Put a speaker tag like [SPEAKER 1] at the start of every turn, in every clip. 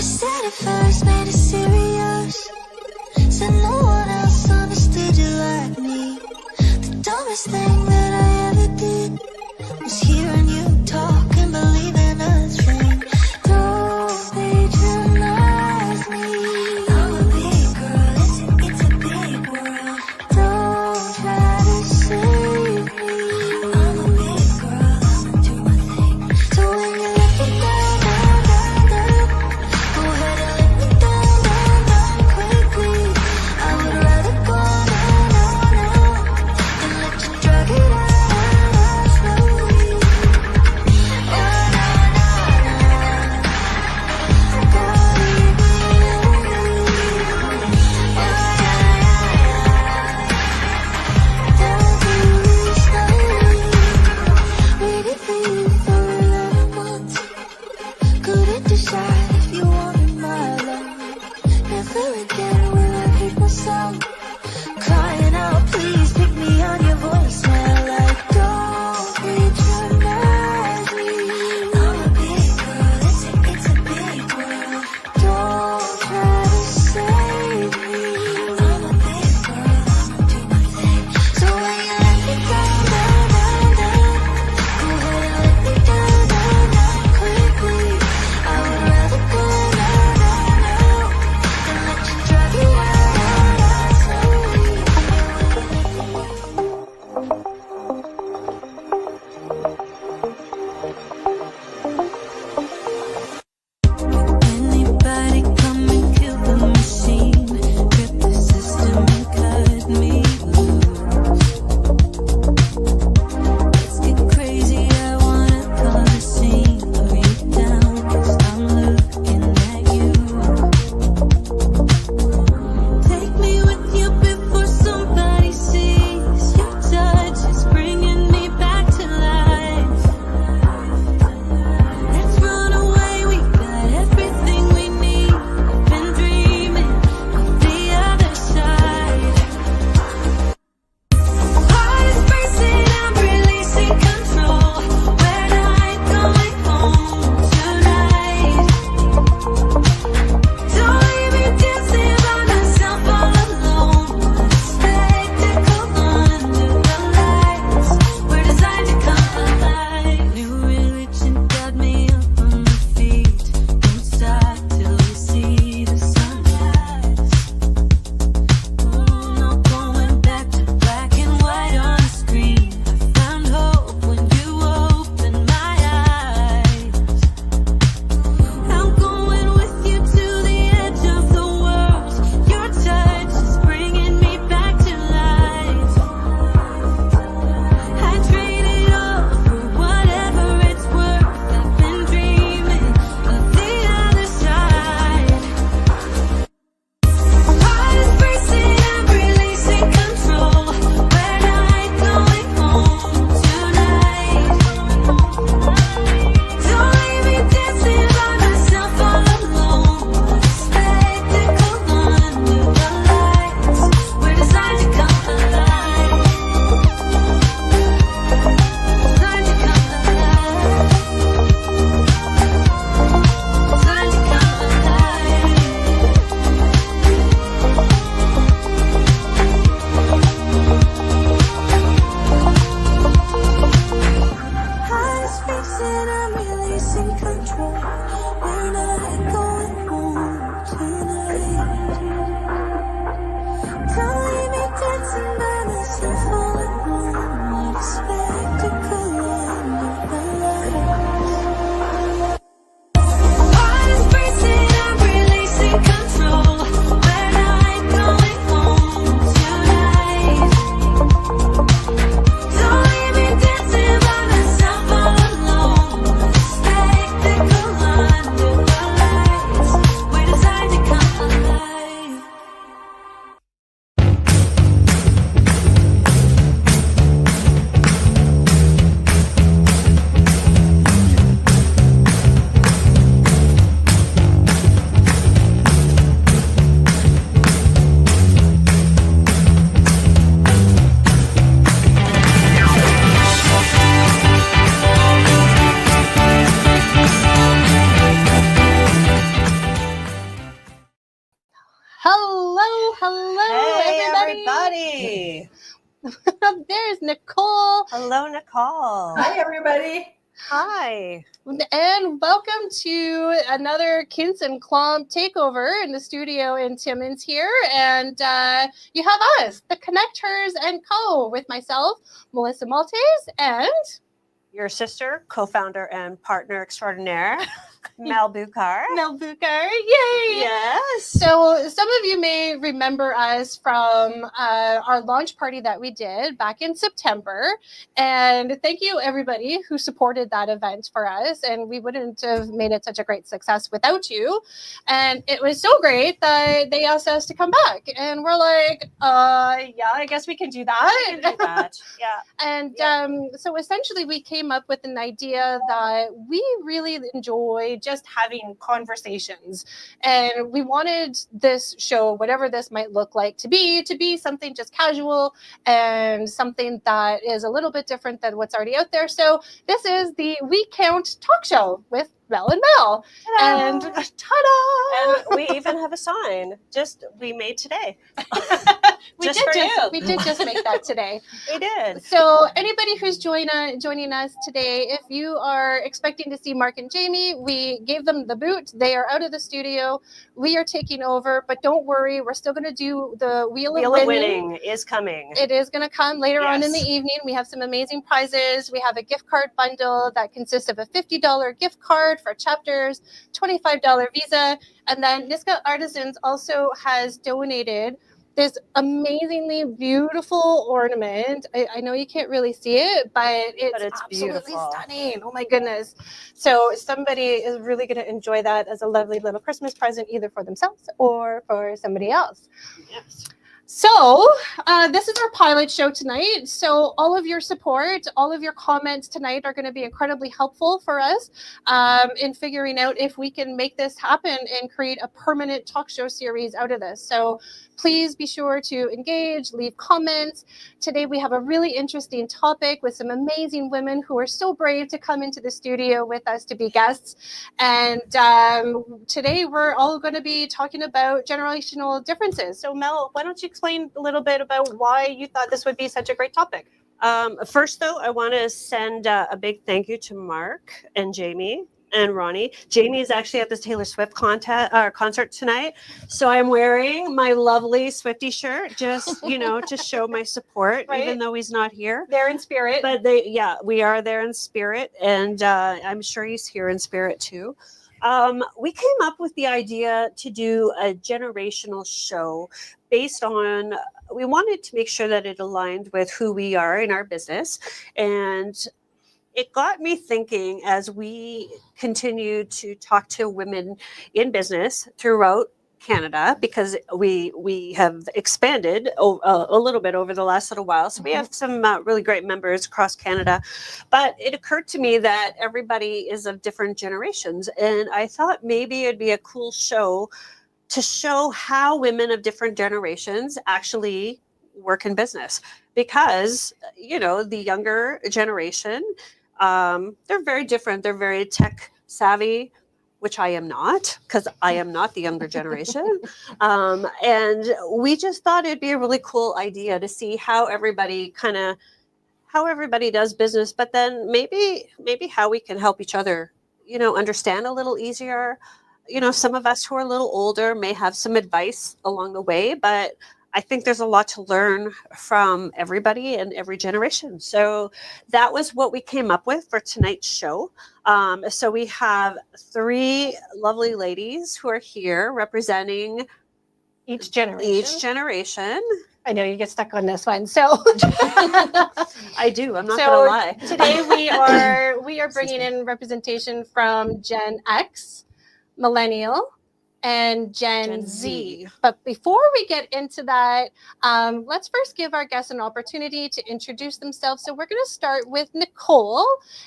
[SPEAKER 1] said it first, made it serious. Said no one else understood you like me. The dumbest thing that I ever did was hearing you talk and believing a thing. Don't patronize me. I'm a big girl, it's a big world. Don't try to save me. I'm a big girl, I'ma do my thing. So when you let me down, down, down, down, go ahead and let me down, down, down quickly. I would rather go now, now, now, than let you drag it out slowly. Oh, no, no, no, I gotta leave you. Oh, yeah, don't do this slowly. Waited for you for 11 months. Couldn't decide if you wanted my love. Never again will I hate myself. Crying out, please pick me on your voicemail. Like, don't patronize me. I'm a big girl, it's a big world. Don't try to save me. I'm a big girl, I'ma do my thing. So when you let me down, down, down, down, go ahead and let me down, down, down quickly. I would rather go now, now, now, than let you drag it out slowly. Anybody come and kill the machine, rip the system and cut me loose. Let's get crazy, I wanna cause a scene. Throw you down, 'cause I'm looking at you. Take me with you before somebody sees. Your touch is bringing me back to life. Let's run away, we got everything we need. I've been dreaming of the other side. Heart is racing, I'm releasing control. We're not going home tonight. Don't leave me dancing by myself all alone. Spectacle under the lights. We're designed to come alive. New religion got me up on my feet. Won't stop till we see the sunrise. No going back to black and white on the screen. I found hope when you opened my eyes. I'm going with you to the edge of the world. Your touch is bringing me back to life. I trade it all for whatever it's worth. I've been dreaming of the other side. Heart is racing, I'm releasing control. We're not going home tonight. Don't leave me dancing by myself all alone. Spectacle under the lights. We're designed to come alive. Designed to come alive. Designed to come alive. Heart is racing, I'm releasing control. We're not going home tonight. Don't leave me dancing by myself all alone. What a spectacle under the lights. Heart is racing, I'm releasing control. We're not going home tonight. Don't leave me dancing by myself all alone. What a spectacle under
[SPEAKER 2] everybody.
[SPEAKER 3] There's Nicole.
[SPEAKER 2] Hello, Nicole.
[SPEAKER 4] Hi, everybody.
[SPEAKER 2] Hi.
[SPEAKER 3] And welcome to another Kints and Clomp takeover in the studio in Timmins here. And you have us, the Connectors and Co. with myself, Melissa Maltese, and
[SPEAKER 2] Your sister, co-founder and partner extraordinaire, Mel Mel.
[SPEAKER 3] Mel Buchar. Yay!
[SPEAKER 2] Yes.
[SPEAKER 3] So some of you may remember us from our launch party that we did back in September. And thank you, everybody who supported that event for us. And we wouldn't have made it such a great success without you. And it was so great that they asked us to come back. And we're like, yeah, I guess we can do that.
[SPEAKER 2] We can do that. Yeah.
[SPEAKER 3] And so essentially we came up with an idea that we really enjoy just having conversations. And we wanted this show, whatever this might look like to be something just casual and something that is a little bit different than what's already out there. So this is the We C.O.U.N.T Talk Show with Mel and Mel.
[SPEAKER 2] Ta-da!
[SPEAKER 3] And ta-da!
[SPEAKER 2] And we even have a sign we made today.
[SPEAKER 3] We did just make that today.
[SPEAKER 2] We did.
[SPEAKER 3] So anybody who's joining us today, if you are expecting to see Mark and Jamie, we gave them the boot. They are out of the studio. We are taking over, but don't worry, we're still going to do the Wheel of Winning.
[SPEAKER 2] Is coming.
[SPEAKER 3] It is going to come later on in the
[SPEAKER 2] Yes.
[SPEAKER 3] evening. We have some amazing prizes. We have a gift card bundle that consists of a $50 gift card for Chapters, $25 Visa, and then Niska Artisans also has donated this amazingly beautiful ornament. I know you can't really see it, but it's absolutely
[SPEAKER 2] beautiful.
[SPEAKER 3] stunning. Oh my goodness. So somebody is really going to enjoy that as a lovely little Christmas present, either for themselves or for somebody else.
[SPEAKER 2] Yes.
[SPEAKER 3] So this is our pilot show tonight. So all of your support, all of your comments tonight are going to be incredibly helpful for us in figuring out if we can make this happen and create a permanent talk show series out of this. So please be sure to engage, leave comments. Today we have a really interesting topic with some amazing women who are so brave to come into the studio with us to be guests. And today we're all going to be talking about generational differences. So Mel, why don't you explain a little bit about why you thought this would be such a great topic?
[SPEAKER 2] First, though, I want to send a big thank you to Mark and Jamie and Ronnie. Jamie is actually at this Taylor Swift concert tonight, so I'm wearing my lovely Swiftie shirt just to show my support,
[SPEAKER 3] Right.
[SPEAKER 2] even though he's not here.
[SPEAKER 3] They're in spirit.
[SPEAKER 2] But we are there in spirit, and I'm sure he's here in spirit too. We came up with the idea to do a generational show based on, we wanted to make sure that it aligned with who we are in our business. And it got me thinking as we continue to talk to women in business throughout Canada, because we have expanded a little bit over the last little while. So we have some really great members across Canada. But it occurred to me that everybody is of different generations. And I thought maybe it'd be a cool show to show how women of different generations actually work in business. Because, the younger generation, they're very different. They're very tech savvy, which I am not, because I am not the younger generation. And we just thought it'd be a really cool idea to see how everybody does business, but then maybe how we can help each other, understand a little easier. Some of us who are a little older may have some advice along the way, but I think there's a lot to learn from everybody and every generation. So that was what we came up with for tonight's show. So we have 3 lovely ladies who are here representing
[SPEAKER 3] each generation. I know you get stuck on this one. So
[SPEAKER 2] I do. I'm not going to lie.
[SPEAKER 3] Today we are bringing in representation from Gen X, Millennial, and Gen Z. But before we get into that, let's first give our guests an opportunity to introduce themselves. So we're going to start with Nicole.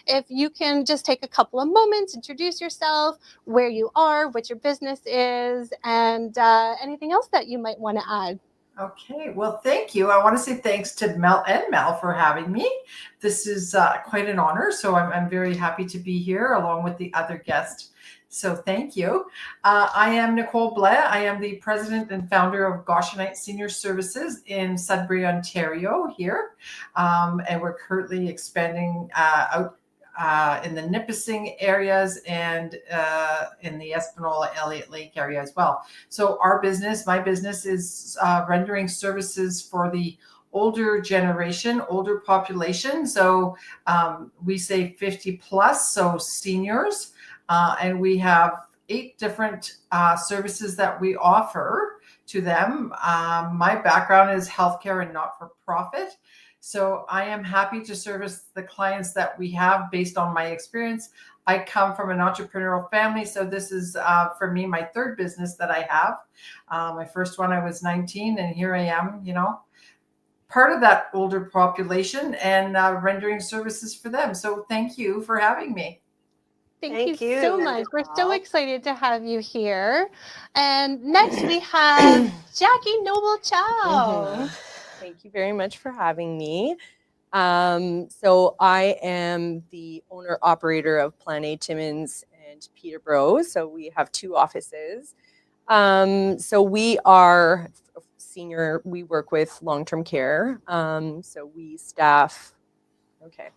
[SPEAKER 3] If you can just take a couple of moments, introduce yourself, where you are, what your business is, and anything else that you might want to add.
[SPEAKER 4] Okay, well, thank you. I want to say thanks to Mel and Mel for having me. This is quite an honor, so I'm very happy to be here along with the other guest. So thank you. I am Nicole Blais. I am the president and founder of Goshenite Seniors Services in Sudbury, Ontario here. And we're currently expanding out in the Nipissing areas and in the Espanola Elliott Lake area as well. So my business is rendering services for the older generation, older population. So we say 50 plus, so seniors. And we have 8 different services that we offer to them. My background is healthcare and not-for-profit. So I am happy to service the clients that we have based on my experience. I come from an entrepreneurial family, so this is for me my 3rd business that I have. My first one I was 19, and here I am, part of that older population and rendering services for them. So thank you for having me.
[SPEAKER 3] Thank you so much. We're so excited to have you here. And next we have Jackie Noble-Chow.
[SPEAKER 5] Thank you very much for having me. So I am the owner operator of Plan A Timmins and Peterborough. So we have 2 offices. So we are senior, we work with long-term care. So we staff, okay.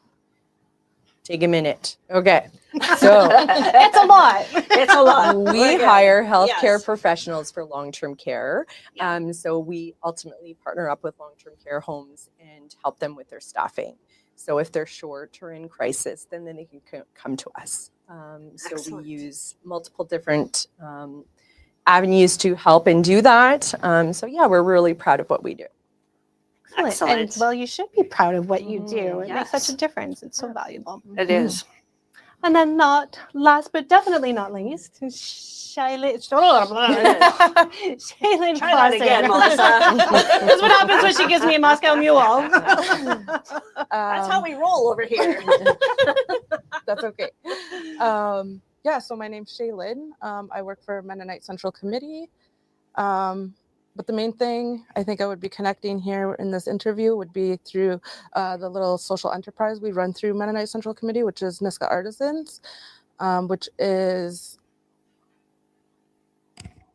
[SPEAKER 5] Take a minute. Okay. So
[SPEAKER 3] it's a lot.
[SPEAKER 2] It's a lot.
[SPEAKER 5] We hire healthcare professionals for long-term care. So we ultimately partner up with long-term care homes and help them with their staffing. So if they're short or in crisis, then they can come to us. So we use multiple different avenues to help and do that. So yeah, we're really proud of what we do.
[SPEAKER 3] Excellent. And well, you should be proud of what you do. It makes such a difference. It's so valuable.
[SPEAKER 2] It is.
[SPEAKER 3] And then not last, but definitely not least, Shealyn
[SPEAKER 2] Try that again, Melissa.
[SPEAKER 3] That's what happens when she gives me a Moscow Mule.
[SPEAKER 2] That's how we roll over here.
[SPEAKER 6] That's okay. Yeah, so my name's Shealyn. I work for Mennonite Central Committee. But the main thing I think I would be connecting here in this interview would be through the little social enterprise we run through Mennonite Central Committee, which is Niska Artisans, which is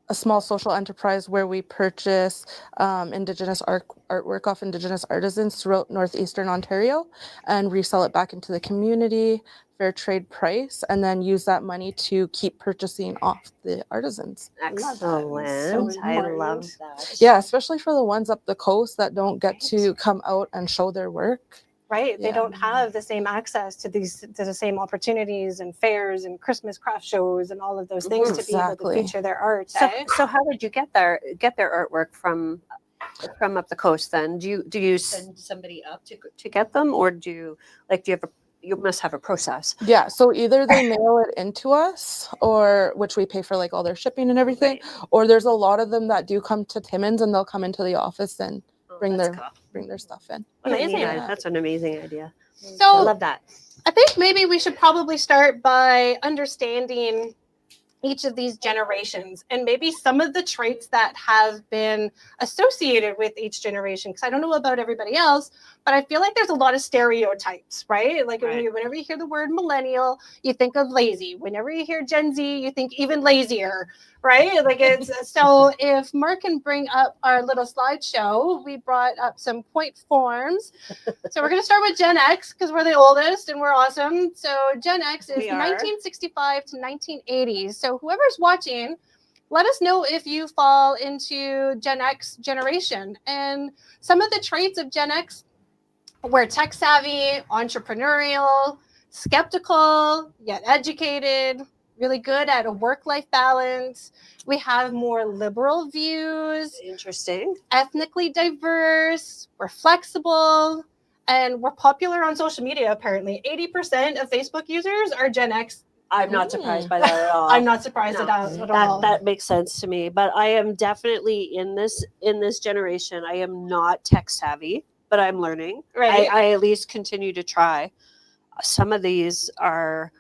[SPEAKER 6] a small social enterprise where we purchase Indigenous artwork off Indigenous artisans throughout Northeastern Ontario and resell it back into the community, fair trade price, and then use that money to keep purchasing off the artisans.
[SPEAKER 2] Excellent. I love that.
[SPEAKER 6] Yeah, especially for the ones up the coast that don't get to come out and show their work.
[SPEAKER 3] Right. They don't have the same access to the same opportunities and fairs and Christmas craft shows and all of those things to be able to feature their art.
[SPEAKER 2] So how did you get their artwork from up the coast then? Do you send somebody up to get them, or do you must have a process?
[SPEAKER 6] Yeah, so either they mail it into us, or which we pay for like all their shipping and everything, or there's a lot of them that do come to Timmins and they'll come into the office and bring their stuff in.
[SPEAKER 2] Amazing. That's an amazing idea.
[SPEAKER 3] So
[SPEAKER 2] I love that.
[SPEAKER 3] I think maybe we should probably start by understanding each of these generations and maybe some of the traits that have been associated with each generation. Because I don't know about everybody else, but I feel like there's a lot of stereotypes, right? Like whenever you hear the word millennial, you think of lazy. Whenever you hear Gen Z, you think even lazier, right? Like it's so if Mark can bring up our little slideshow, we brought up some point forms. So we're going to start with Gen X because we're the oldest and we're awesome. So Gen X is 1965 to 1980. So whoever's watching, let us know if you fall into Gen X generation. And some of the traits of Gen X: we're tech savvy, entrepreneurial, skeptical, yet educated, really good at a work-life balance. We have more liberal views.
[SPEAKER 2] Interesting.
[SPEAKER 3] Ethnically diverse. We're flexible. And we're popular on social media, apparently. 80% of Facebook users are Gen X.
[SPEAKER 2] I'm not surprised by that at all.
[SPEAKER 3] I'm not surprised at all.
[SPEAKER 2] That makes sense to me. But I am definitely in this generation. I am not tech savvy, but I'm learning.
[SPEAKER 3] Right.
[SPEAKER 2] I at least continue to try. Some of these are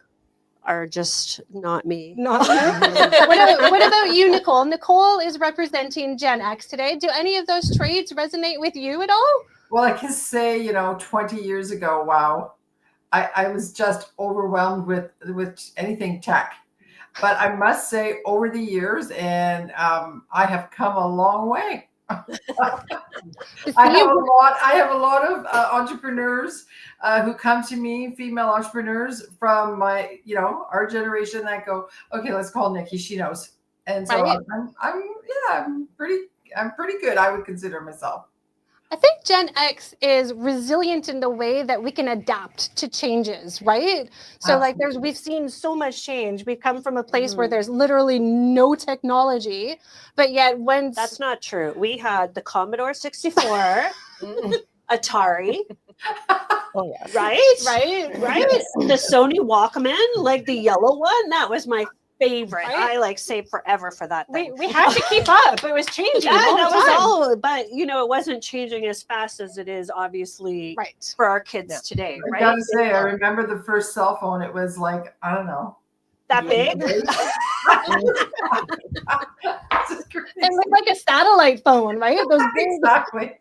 [SPEAKER 2] are just not me.
[SPEAKER 3] Not what about you, Nicole? Nicole is representing Gen X today. Do any of those traits resonate with you at all?
[SPEAKER 4] Well, I can say, 20 years ago, wow, I was just overwhelmed with anything tech. But I must say, over the years, and I have come a long way. I have a lot of entrepreneurs who come to me, female entrepreneurs from my, our generation that go, okay, let's call Nikki. She knows, and so
[SPEAKER 3] Right.
[SPEAKER 4] I'm pretty good. I would consider myself.
[SPEAKER 3] I think Gen X is resilient in the way that we can adapt to changes, right? So like we've seen so much change. We've come from a place where there's literally no technology, but yet when
[SPEAKER 2] That's not true. We had the Commodore 64, Atari,
[SPEAKER 5] Oh, yes.
[SPEAKER 2] right? The Sony Walkman, like the yellow one, that was my favorite.
[SPEAKER 3] Right.
[SPEAKER 2] I like saved forever for that thing.
[SPEAKER 3] we had to keep up. It was changing.
[SPEAKER 2] Yeah,
[SPEAKER 3] all
[SPEAKER 2] that
[SPEAKER 3] the
[SPEAKER 2] was
[SPEAKER 3] time.
[SPEAKER 2] all, but it wasn't changing as fast as it is obviously
[SPEAKER 3] Right.
[SPEAKER 2] for our kids today,
[SPEAKER 4] I
[SPEAKER 2] right?
[SPEAKER 4] gotta say, I remember the first cell phone. It was like, I don't know,
[SPEAKER 2] That big?
[SPEAKER 3] It looked like a satellite phone, right? Those big.
[SPEAKER 4] Exactly.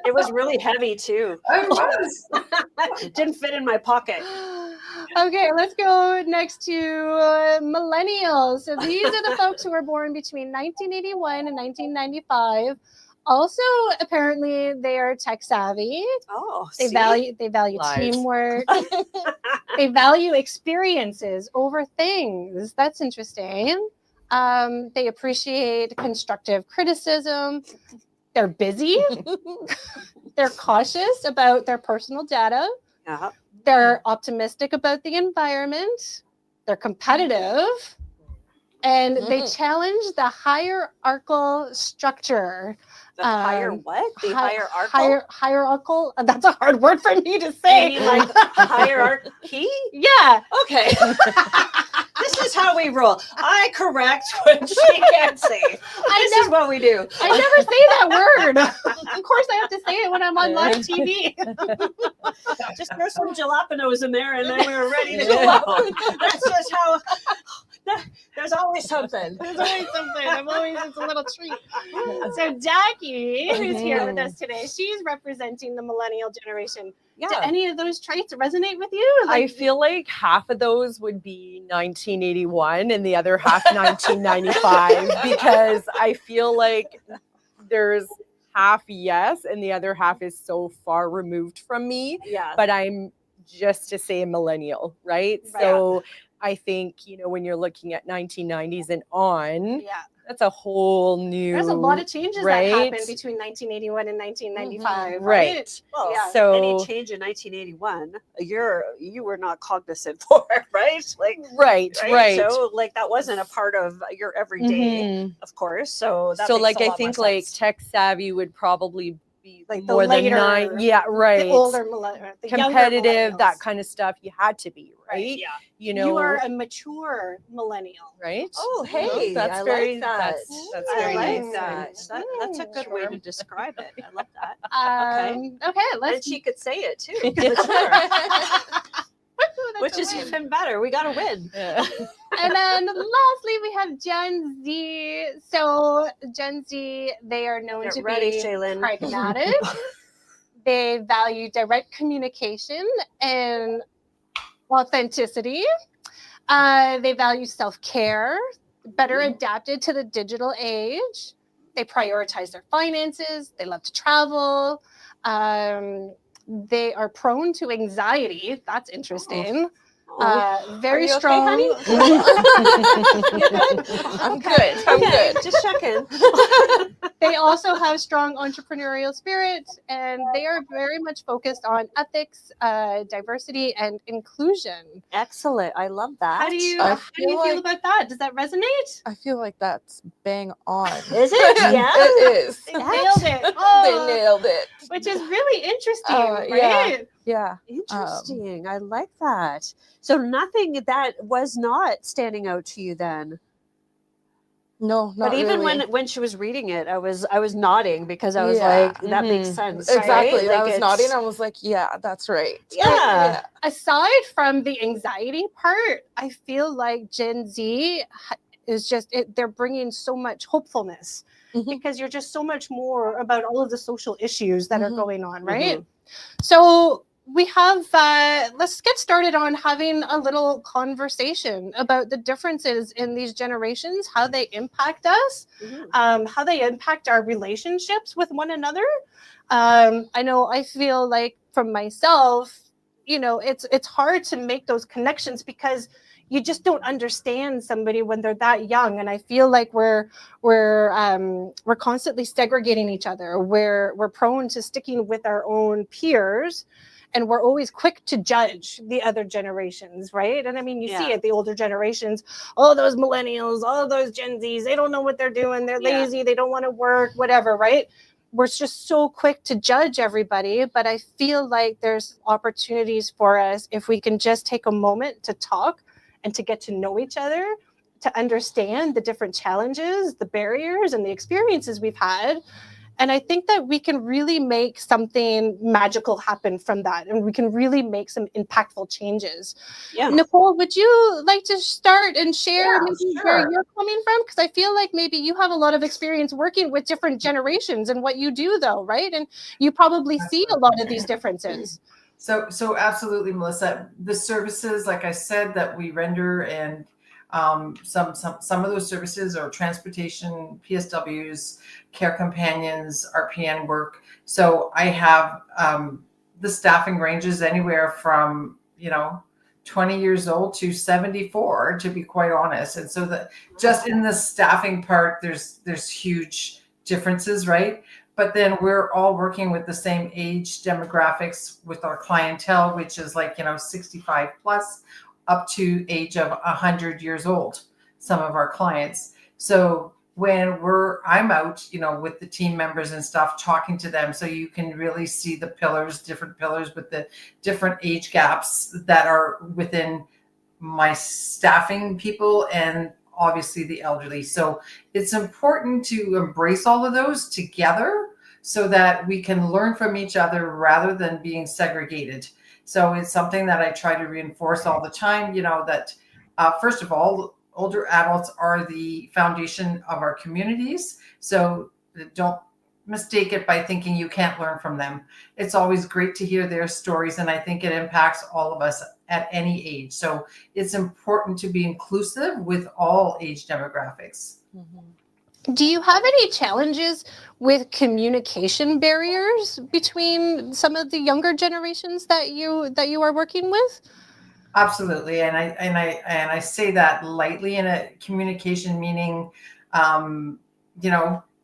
[SPEAKER 2] It was really heavy too.
[SPEAKER 4] I was.
[SPEAKER 2] It didn't fit in my pocket.
[SPEAKER 3] Okay, let's go next to millennials. So these are the folks who were born between 1981 and 1995. Also, apparently, they are tech savvy.
[SPEAKER 2] Oh,
[SPEAKER 3] They value
[SPEAKER 5] Lies.
[SPEAKER 3] teamwork. They value experiences over things. That's interesting. They appreciate constructive criticism. They're busy. They're cautious about their personal data.
[SPEAKER 2] Yeah.
[SPEAKER 3] They're optimistic about the environment. They're competitive. And they challenge the hierarchical structure.
[SPEAKER 2] The higher what? The
[SPEAKER 3] hierarchical? Hierarchical? That's a hard word for me to say.
[SPEAKER 2] You mean like hierarchy?
[SPEAKER 3] Yeah.
[SPEAKER 2] Okay. This is how we roll. I correct when she can't say. This is what we do.
[SPEAKER 3] I never say that word. Of course, I have to say it when I'm on live TV.
[SPEAKER 2] Just throw some jalapenos in there and then we were ready to go. That's just how. There's always something.
[SPEAKER 3] There's always something. It's a little treat. So Jackie, who's here with us today, she's representing the millennial generation.
[SPEAKER 5] Yeah.
[SPEAKER 3] Do any of those traits resonate with you?
[SPEAKER 5] I feel like half of those would be 1981 and the other half 1995 because I feel like there's half yes and the other half is so far removed from me.
[SPEAKER 2] Yeah.
[SPEAKER 5] But I'm just to say a millennial, right? So I think, when you're looking at 1990s and on, that's a whole new.
[SPEAKER 3] There's a lot of changes
[SPEAKER 5] right?
[SPEAKER 3] that happened between 1981 and 1995.
[SPEAKER 5] Right.
[SPEAKER 2] Well,
[SPEAKER 3] Yeah.
[SPEAKER 5] So
[SPEAKER 2] any change in 1981, you were not cognizant for, right? Like
[SPEAKER 5] right.
[SPEAKER 2] So like that wasn't a part of your everyday,
[SPEAKER 5] Mhm.
[SPEAKER 2] of course. So that
[SPEAKER 5] So
[SPEAKER 2] makes
[SPEAKER 5] like
[SPEAKER 2] a
[SPEAKER 5] I
[SPEAKER 2] lot
[SPEAKER 5] think
[SPEAKER 2] more
[SPEAKER 5] like
[SPEAKER 2] sense.
[SPEAKER 5] tech savvy would probably be
[SPEAKER 3] Like the
[SPEAKER 5] more than
[SPEAKER 3] later-
[SPEAKER 5] 9. Yeah, right.
[SPEAKER 3] The older millennial, the younger
[SPEAKER 5] Competitive, that
[SPEAKER 3] millennials.
[SPEAKER 5] kind of stuff. You had to be right.
[SPEAKER 2] Yeah.
[SPEAKER 3] You are a mature millennial.
[SPEAKER 5] right.
[SPEAKER 2] Oh,
[SPEAKER 5] You know,
[SPEAKER 2] hey,
[SPEAKER 5] that's
[SPEAKER 2] I
[SPEAKER 5] very
[SPEAKER 2] like that.
[SPEAKER 5] That's
[SPEAKER 2] I
[SPEAKER 5] very
[SPEAKER 2] like
[SPEAKER 5] nice.
[SPEAKER 2] that. That's a good way to describe it. I love that.
[SPEAKER 3] Okay,
[SPEAKER 2] And
[SPEAKER 3] let's.
[SPEAKER 2] she could say it too,
[SPEAKER 3] That's
[SPEAKER 2] which
[SPEAKER 3] a
[SPEAKER 2] is
[SPEAKER 3] win.
[SPEAKER 2] even better. We got to win.
[SPEAKER 5] Yeah.
[SPEAKER 3] And then lastly, we have Gen Z. So Gen Z, they are known
[SPEAKER 2] Get
[SPEAKER 3] to
[SPEAKER 2] ready,
[SPEAKER 3] be
[SPEAKER 2] Shealyn.
[SPEAKER 3] pragmatic. They value direct communication and authenticity. They value self-care, better adapted to the digital age. They prioritize their finances. They love to travel. They are prone to anxiety. That's interesting. Very
[SPEAKER 2] you okay,
[SPEAKER 3] strong.
[SPEAKER 2] honey?
[SPEAKER 5] I'm good. I'm good.
[SPEAKER 2] Just checking.
[SPEAKER 3] They also have strong entrepreneurial spirit, and they are very much focused on ethics, diversity, and inclusion.
[SPEAKER 2] Excellent. I love that.
[SPEAKER 3] How do you
[SPEAKER 6] I
[SPEAKER 3] feel
[SPEAKER 6] feel
[SPEAKER 3] about that? Does that resonate?
[SPEAKER 6] I feel like that's bang on.
[SPEAKER 2] Is it? Yeah.
[SPEAKER 6] It is.
[SPEAKER 3] They nailed it.
[SPEAKER 6] They
[SPEAKER 3] Oh,
[SPEAKER 6] nailed it.
[SPEAKER 3] which is really interesting,
[SPEAKER 6] Yeah.
[SPEAKER 3] right?
[SPEAKER 6] Yeah.
[SPEAKER 2] Interesting. I like that. So nothing that was not standing out to you then.
[SPEAKER 6] No, not
[SPEAKER 2] But even
[SPEAKER 6] really.
[SPEAKER 2] when she was reading it, I was nodding because I was
[SPEAKER 6] Yeah.
[SPEAKER 2] like, that makes sense.
[SPEAKER 6] Exactly.
[SPEAKER 2] Right?
[SPEAKER 6] I was nodding.
[SPEAKER 2] It's-
[SPEAKER 6] I was like, yeah, that's right.
[SPEAKER 2] Yeah.
[SPEAKER 3] Aside from the anxiety part, I feel like Gen Z is they're bringing so much hopefulness
[SPEAKER 6] Mhm.
[SPEAKER 3] because you're just so much more about all of the social issues that are
[SPEAKER 6] Mhm.
[SPEAKER 3] going on, right?
[SPEAKER 2] Mhm.
[SPEAKER 3] So we have let's get started on having a little conversation about the differences in these generations, how they impact us,
[SPEAKER 2] Mhm.
[SPEAKER 3] how they impact our relationships with one another. I know I feel like from myself, it's hard to make those connections because you just don't understand somebody when they're that young, and I feel like we're constantly segregating each other. We're prone to sticking with our own peers, and we're always quick to judge the other generations, right? And I mean, you see
[SPEAKER 2] Yeah.
[SPEAKER 3] it, the older generations, oh, those millennials, all those Gen Zs, they don't know what they're doing, they're
[SPEAKER 2] Yeah.
[SPEAKER 3] lazy, they don't want to work, whatever, right? We're just so quick to judge everybody, but I feel like there's opportunities for us if we can just take a moment to talk and to get to know each other, to understand the different challenges, the barriers, and the experiences we've had. And I think that we can really make something magical happen from that, and we can really make some impactful changes.
[SPEAKER 2] Yeah.
[SPEAKER 3] Nicole, would you like to start and share
[SPEAKER 4] Yeah,
[SPEAKER 3] maybe where
[SPEAKER 4] sure.
[SPEAKER 3] you're coming from? Because I feel like maybe you have a lot of experience working with different generations and what you do, though, right? And you probably see a lot of these differences.
[SPEAKER 4] So absolutely, Melissa. The services, like I said, that we render, and some of those services are transportation, PSWs, care companions, RPN work. So I have the staffing ranges anywhere from 20 years old to 74, to be quite honest. And so just in the staffing part, there's huge differences, right? But then we're all working with the same age demographics with our clientele, which is like 65 plus up to age of 100 years old, some of our clients. So when I'm out with the team members and stuff, talking to them, so you can really see the different pillars with the different age gaps that are within my staffing people, and obviously the elderly. So it's important to embrace all of those together so that we can learn from each other rather than being segregated. So it's something that I try to reinforce all the time, that first of all, older adults are the foundation of our communities. So don't mistake it by thinking you can't learn from them. It's always great to hear their stories, and I think it impacts all of us at any age. So it's important to be inclusive with all age demographics.
[SPEAKER 3] Do you have any challenges with communication barriers between some of the younger generations that you are working with?
[SPEAKER 4] Absolutely, and I say that lightly in a communication, meaning,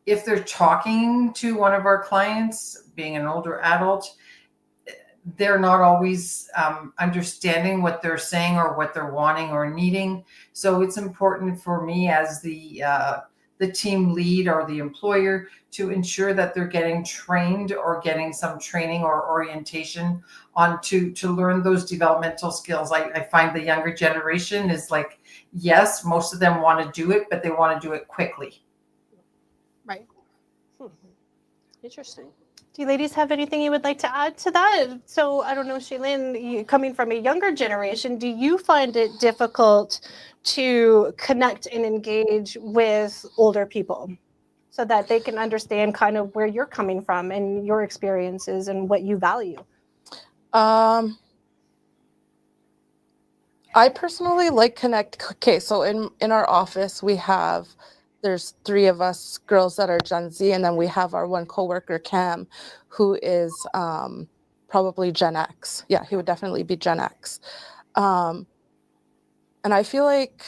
[SPEAKER 4] if they're talking to one of our clients, being an older adult, they're not always understanding what they're saying or what they're wanting or needing. So it's important for me as the team lead or the employer to ensure that they're getting trained or getting some training or orientation on to learn those developmental skills. I find the younger generation is like, yes, most of them want to do it, but they want to do it quickly.
[SPEAKER 3] Right.
[SPEAKER 2] Interesting.
[SPEAKER 3] Do you ladies have anything you would like to add to that? So I don't know, Shealyn, you coming from a younger generation, do you find it difficult to connect and engage with older people so that they can understand kind of where you're coming from and your experiences and what you value?
[SPEAKER 6] I personally like connect. Okay, so in our office there's 3 of us girls that are Gen Z, and then we have our one coworker Cam, who is probably Gen X. Yeah, he would definitely be Gen X. And I feel like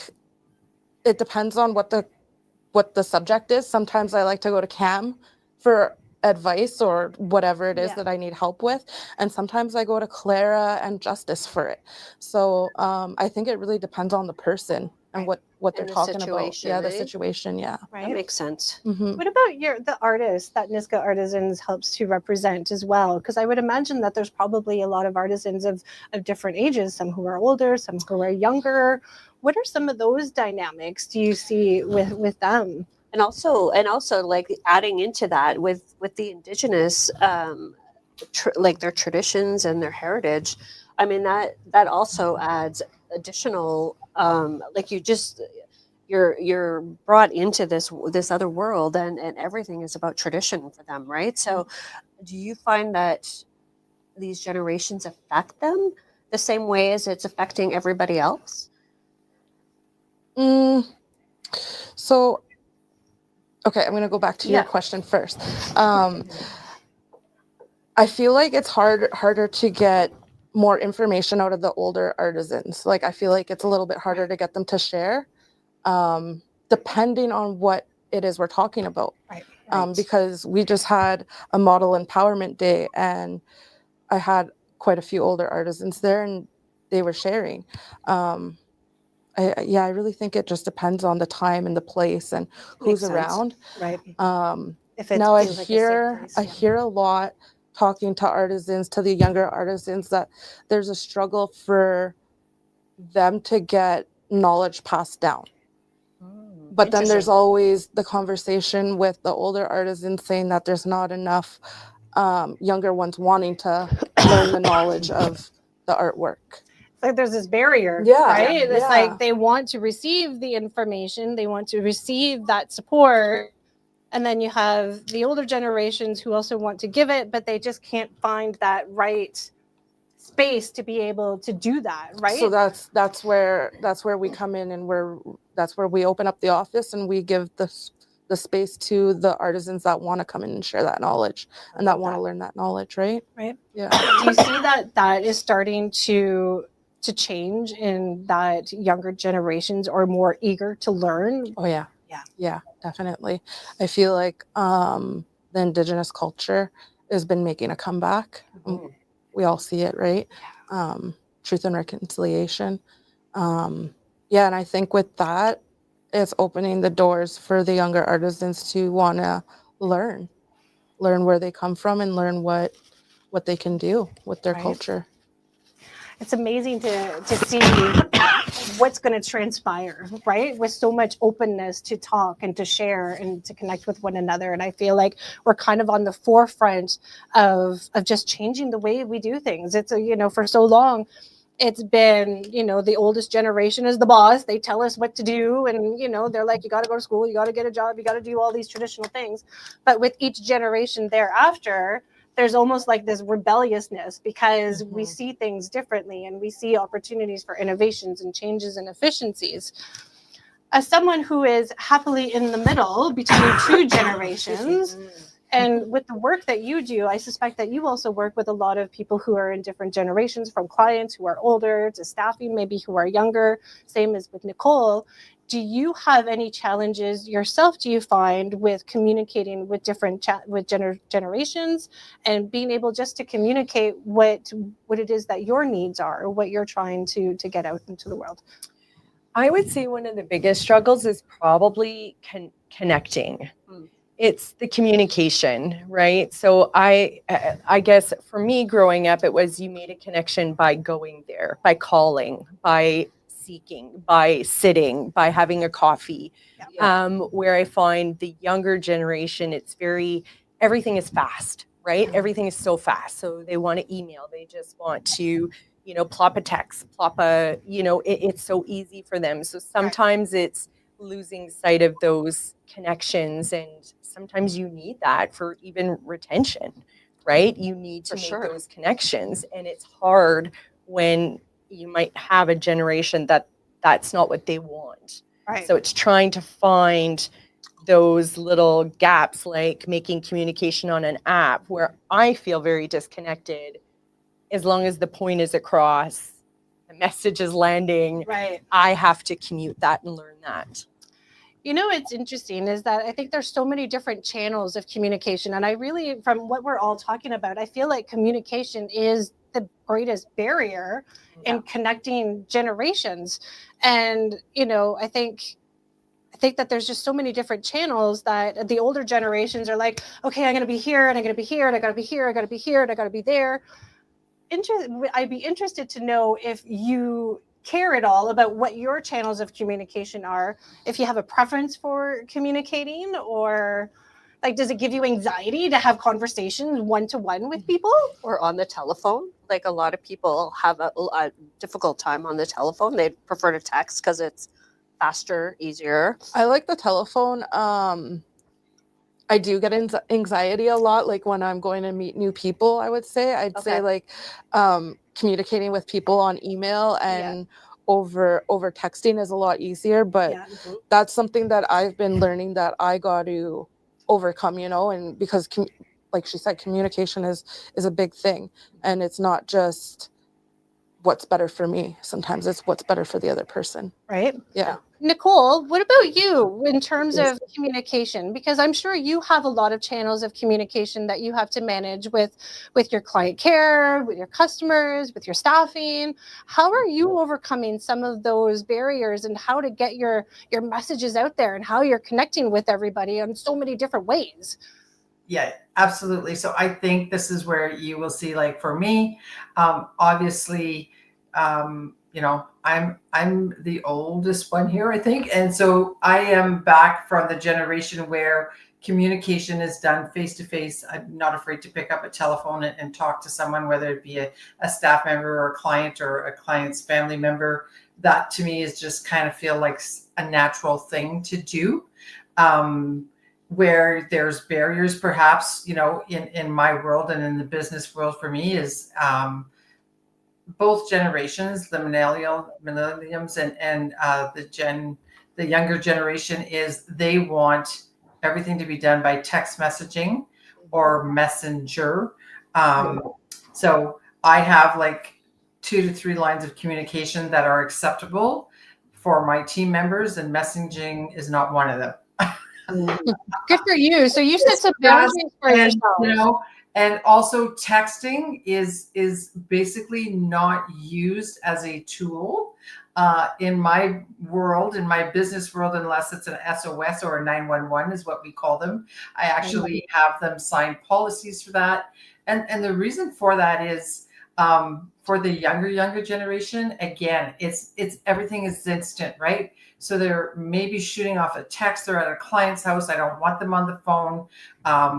[SPEAKER 6] it depends on what the subject is. Sometimes I like to go to Cam for advice or whatever it is
[SPEAKER 3] Yeah.
[SPEAKER 6] that I need help with, and sometimes I go to Clara and Justice for it. So I think it really depends on the person. and
[SPEAKER 2] Right.
[SPEAKER 6] what they're
[SPEAKER 2] And the
[SPEAKER 6] talking about.
[SPEAKER 2] situation,
[SPEAKER 6] Yeah, the
[SPEAKER 2] eh?
[SPEAKER 6] situation. Yeah.
[SPEAKER 2] That
[SPEAKER 3] Right.
[SPEAKER 2] makes sense.
[SPEAKER 6] Hmm.
[SPEAKER 3] What about the artists that Niska Artisans helps to represent as well? Because I would imagine that there's probably a lot of artisans of different ages, some who are older, some who are younger. What are some of those dynamics do you see with them?
[SPEAKER 2] And also like adding into that with the indigenous like their traditions and their heritage. I mean that also adds additional like you're brought into this other world, and everything is about tradition for them, right? So do you find that these generations affect them the same way as it's affecting everybody else?
[SPEAKER 6] Mm, so, okay, I'm going to go back to your
[SPEAKER 2] Yeah.
[SPEAKER 6] question first. I feel like it's harder to get more information out of the older artisans. Like, I feel like it's a little bit harder to get them to share, depending on what it is we're talking about.
[SPEAKER 3] Right.
[SPEAKER 6] Because we just had a model empowerment day, and I had quite a few older artisans there, and they were sharing. I really think it just depends on the time and the place and who's
[SPEAKER 2] Makes sense.
[SPEAKER 6] around.
[SPEAKER 3] Right. If it
[SPEAKER 6] Now
[SPEAKER 3] feels like a safe place,
[SPEAKER 6] I
[SPEAKER 3] yeah.
[SPEAKER 6] hear a lot talking to artisans, to the younger artisans, that there's a struggle for them to get knowledge passed down. But then there's
[SPEAKER 2] Interesting.
[SPEAKER 6] always the conversation with the older artisans saying that there's not enough younger ones wanting to learn the knowledge of the artwork.
[SPEAKER 3] Like there's this barrier,
[SPEAKER 6] Yeah,
[SPEAKER 3] right? It's
[SPEAKER 6] yeah.
[SPEAKER 3] like they want to receive the information, they want to receive that support, and then you have the older generations who also want to give it, but they just can't find that right space to be able to do that, right?
[SPEAKER 6] So that's where we come in, and that's where we open up the office, and we give the space to the artisans that want to come in and share that knowledge and that want to learn that knowledge, right?
[SPEAKER 3] Right.
[SPEAKER 6] Yeah.
[SPEAKER 3] Do you see that is starting to change in that younger generations are more eager to learn?
[SPEAKER 6] Oh yeah.
[SPEAKER 3] Yeah.
[SPEAKER 6] Yeah, definitely. I feel like the indigenous culture has been making a comeback. We all see it, right? Truth and reconciliation. Yeah, and I think with that, it's opening the doors for the younger artisans to want to learn where they come from and learn what they can do with their
[SPEAKER 3] Right.
[SPEAKER 6] culture.
[SPEAKER 3] It's amazing to see what's going to transpire, right? With so much openness to talk and to share and to connect with one another. And I feel like we're kind of on the forefront of just changing the way we do things. It's for so long, it's been, the oldest generation is the boss. They tell us what to do. And, they're like, you got to go to school, you got to get a job, you got to do all these traditional things. But with each generation thereafter, there's almost like this rebelliousness because we see things differently and we see opportunities for innovations and changes and efficiencies. As someone who is happily in the middle between two generations, and with the work that you do, I suspect that you also work with a lot of people who are in different generations, from clients who are older to staffing maybe who are younger, same as with Nicole. Do you have any challenges yourself, do you find, with communicating with different generations and being able just to communicate what it is that your needs are or what you're trying to get out into the world?
[SPEAKER 5] I would say one of the biggest struggles is probably connecting. It's the communication, right? So I guess for me growing up, it was you made a connection by going there, by calling, by seeking, by sitting, by having a coffee. Where I find the younger generation, it's everything is fast, right? Everything is so fast. So they want to email, they just want to, plop a text, it's so easy for them. So sometimes it's losing sight of those connections, and sometimes you need that for even retention, right? You need to make those connections, and it's hard when you might have a generation that's not what they want.
[SPEAKER 3] Right.
[SPEAKER 5] So it's trying to find those little gaps, like making communication on an app where I feel very disconnected. As long as the point is across, the message is landing,
[SPEAKER 3] Right.
[SPEAKER 5] I have to commute that and learn that.
[SPEAKER 3] What's interesting is that I think there's so many different channels of communication. And I really, from what we're all talking about, I feel like communication is the greatest barrier in connecting generations. And, you know, I think that there's just so many different channels that the older generations are like, okay, I'm going to be here and I'm going to be here and I got to be here, I got to be here and I got to be there. I'd be interested to know if you care at all about what your channels of communication are, if you have a preference for communicating, or like, does it give you anxiety to have conversations one-to-one with people?
[SPEAKER 2] Or on the telephone. Like a lot of people have a difficult time on the telephone. They prefer to text because it's faster, easier.
[SPEAKER 6] I like the telephone. I do get anxiety a lot, like when I'm going to meet new people. I'd say like communicating with people on email and over texting is a lot easier, but that's something that I've been learning that I got to overcome, you know, and because like she said, communication is a big thing, and it's not just what's better for me. Sometimes it's what's better for the other person.
[SPEAKER 3] Right.
[SPEAKER 6] Yeah.
[SPEAKER 3] Nicole, what about you in terms of communication? Because I'm sure you have a lot of channels of communication that you have to manage with your client care, with your customers, with your staffing. How are you overcoming some of those barriers, and how to get your messages out there, and how you're connecting with everybody in so many different ways?
[SPEAKER 4] Yeah, absolutely. So I think this is where you will see, like for me, obviously, you know, I'm the oldest one here, I think. And so I am back from the generation where communication is done face to face. I'm not afraid to pick up a telephone and talk to someone, whether it be a staff member or a client's family member. That to me is just kind of feel like a natural thing to do. Where there's barriers, perhaps, you know, in my world and in the business world for me is both generations, the millennials and the younger generation, is they want everything to be done by text messaging or messenger. So I have like 2 to 3 lines of communication that are acceptable for my team members, and messaging is not one of them.
[SPEAKER 3] Good for you. So you set some boundaries for yourself.
[SPEAKER 4] You know, and also texting is basically not used as a tool in my world, in my business world, unless it's an SOS or a 911 is what we call them. I actually have them sign policies for that. And the reason for that is for the younger generation, again, it's everything is instant, right? So they're maybe shooting off a text. They're at a client's house. I don't want them on the phone.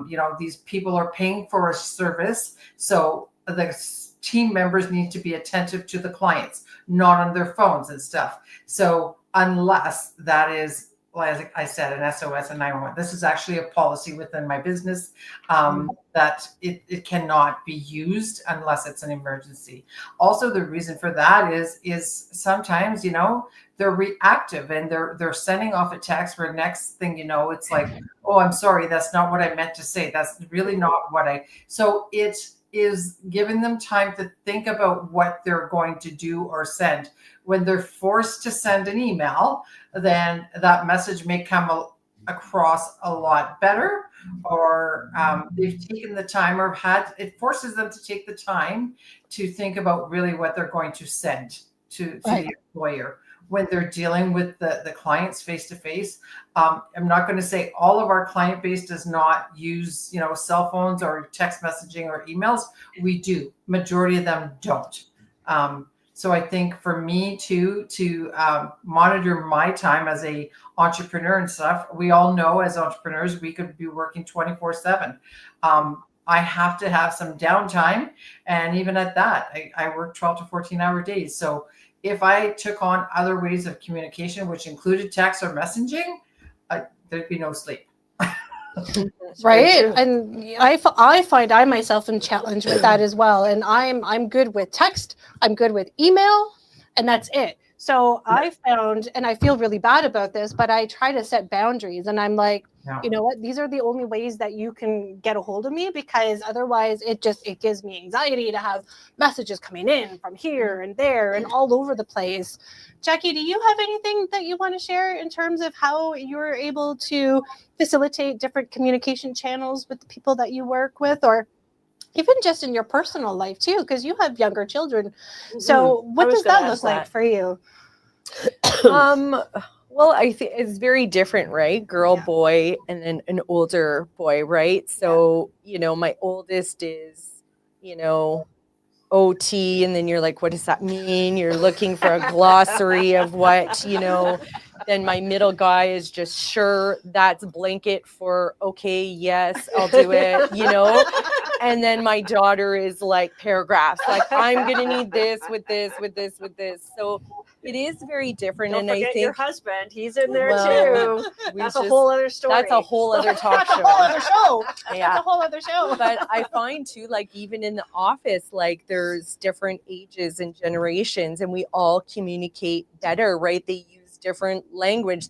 [SPEAKER 4] You know, these people are paying for a service. So the team members need to be attentive to the clients, not on their phones and stuff. So unless that is, like I said, an SOS and 911, this is actually a policy within my business that it cannot be used unless it's an emergency. Also, the reason for that is sometimes, you know, they're reactive and they're sending off a text where next thing you know, it's like, oh, I'm sorry, that's not what I meant to say. That's really not what so it is giving them time to think about what they're going to do or send. When they're forced to send an email, then that message may come across a lot better, or they've taken the time, or it forces them to take the time to think about really what they're going to send to the employer. When they're dealing with the clients face to face, I'm not going to say all of our client base does not use, you know, cell phones or text messaging or emails. We do. Majority of them don't. So I think for me to monitor my time as a entrepreneur and stuff, we all know as entrepreneurs, we could be working 24/7. I have to have some downtime. And even at that, I work 12 to 14-hour days. So if I took on other ways of communication, which included text or messaging, there'd be no sleep.
[SPEAKER 3] Right. And I find I myself am challenged with that as well. And I'm good with text, I'm good with email, and that's it. So I found, and I feel really bad about this, but I try to set boundaries, and I'm like, you know what, these are the only ways that you can get a hold of me, because otherwise it gives me anxiety to have messages coming in from here and there and all over the place. Jackie, do you have anything that you want to share in terms of how you're able to facilitate different communication channels with the people that you work with, or even just in your personal life too, because you have younger children.
[SPEAKER 2] Mm-hmm.
[SPEAKER 3] So
[SPEAKER 2] I
[SPEAKER 3] what
[SPEAKER 2] was
[SPEAKER 3] does
[SPEAKER 2] gonna
[SPEAKER 3] that
[SPEAKER 2] ask
[SPEAKER 3] look like
[SPEAKER 2] that.
[SPEAKER 3] for you?
[SPEAKER 5] Well, I think it's very different, right? Girl,
[SPEAKER 3] Yeah.
[SPEAKER 5] boy, and then an older boy, right? So, my oldest is, OT, and then you're like, what does that mean? You're looking for a glossary of what, Then my middle guy is just sure, that's blanket for okay, yes, I'll do it, And then my daughter is like paragraphs, like I'm gonna need this with this, with this, with this. So it is very different.
[SPEAKER 2] Don't
[SPEAKER 5] And I
[SPEAKER 2] forget your
[SPEAKER 5] think
[SPEAKER 2] husband. He's in there
[SPEAKER 5] well,
[SPEAKER 2] too.
[SPEAKER 5] we
[SPEAKER 2] That's a
[SPEAKER 5] just-
[SPEAKER 2] whole other story.
[SPEAKER 5] that's a whole other talk
[SPEAKER 3] That's a
[SPEAKER 5] show.
[SPEAKER 3] whole other show. That's
[SPEAKER 5] Yeah.
[SPEAKER 3] a whole other show.
[SPEAKER 5] But I find too, like even in the office, like there's different ages and generations, and we all communicate better, right? They use different language.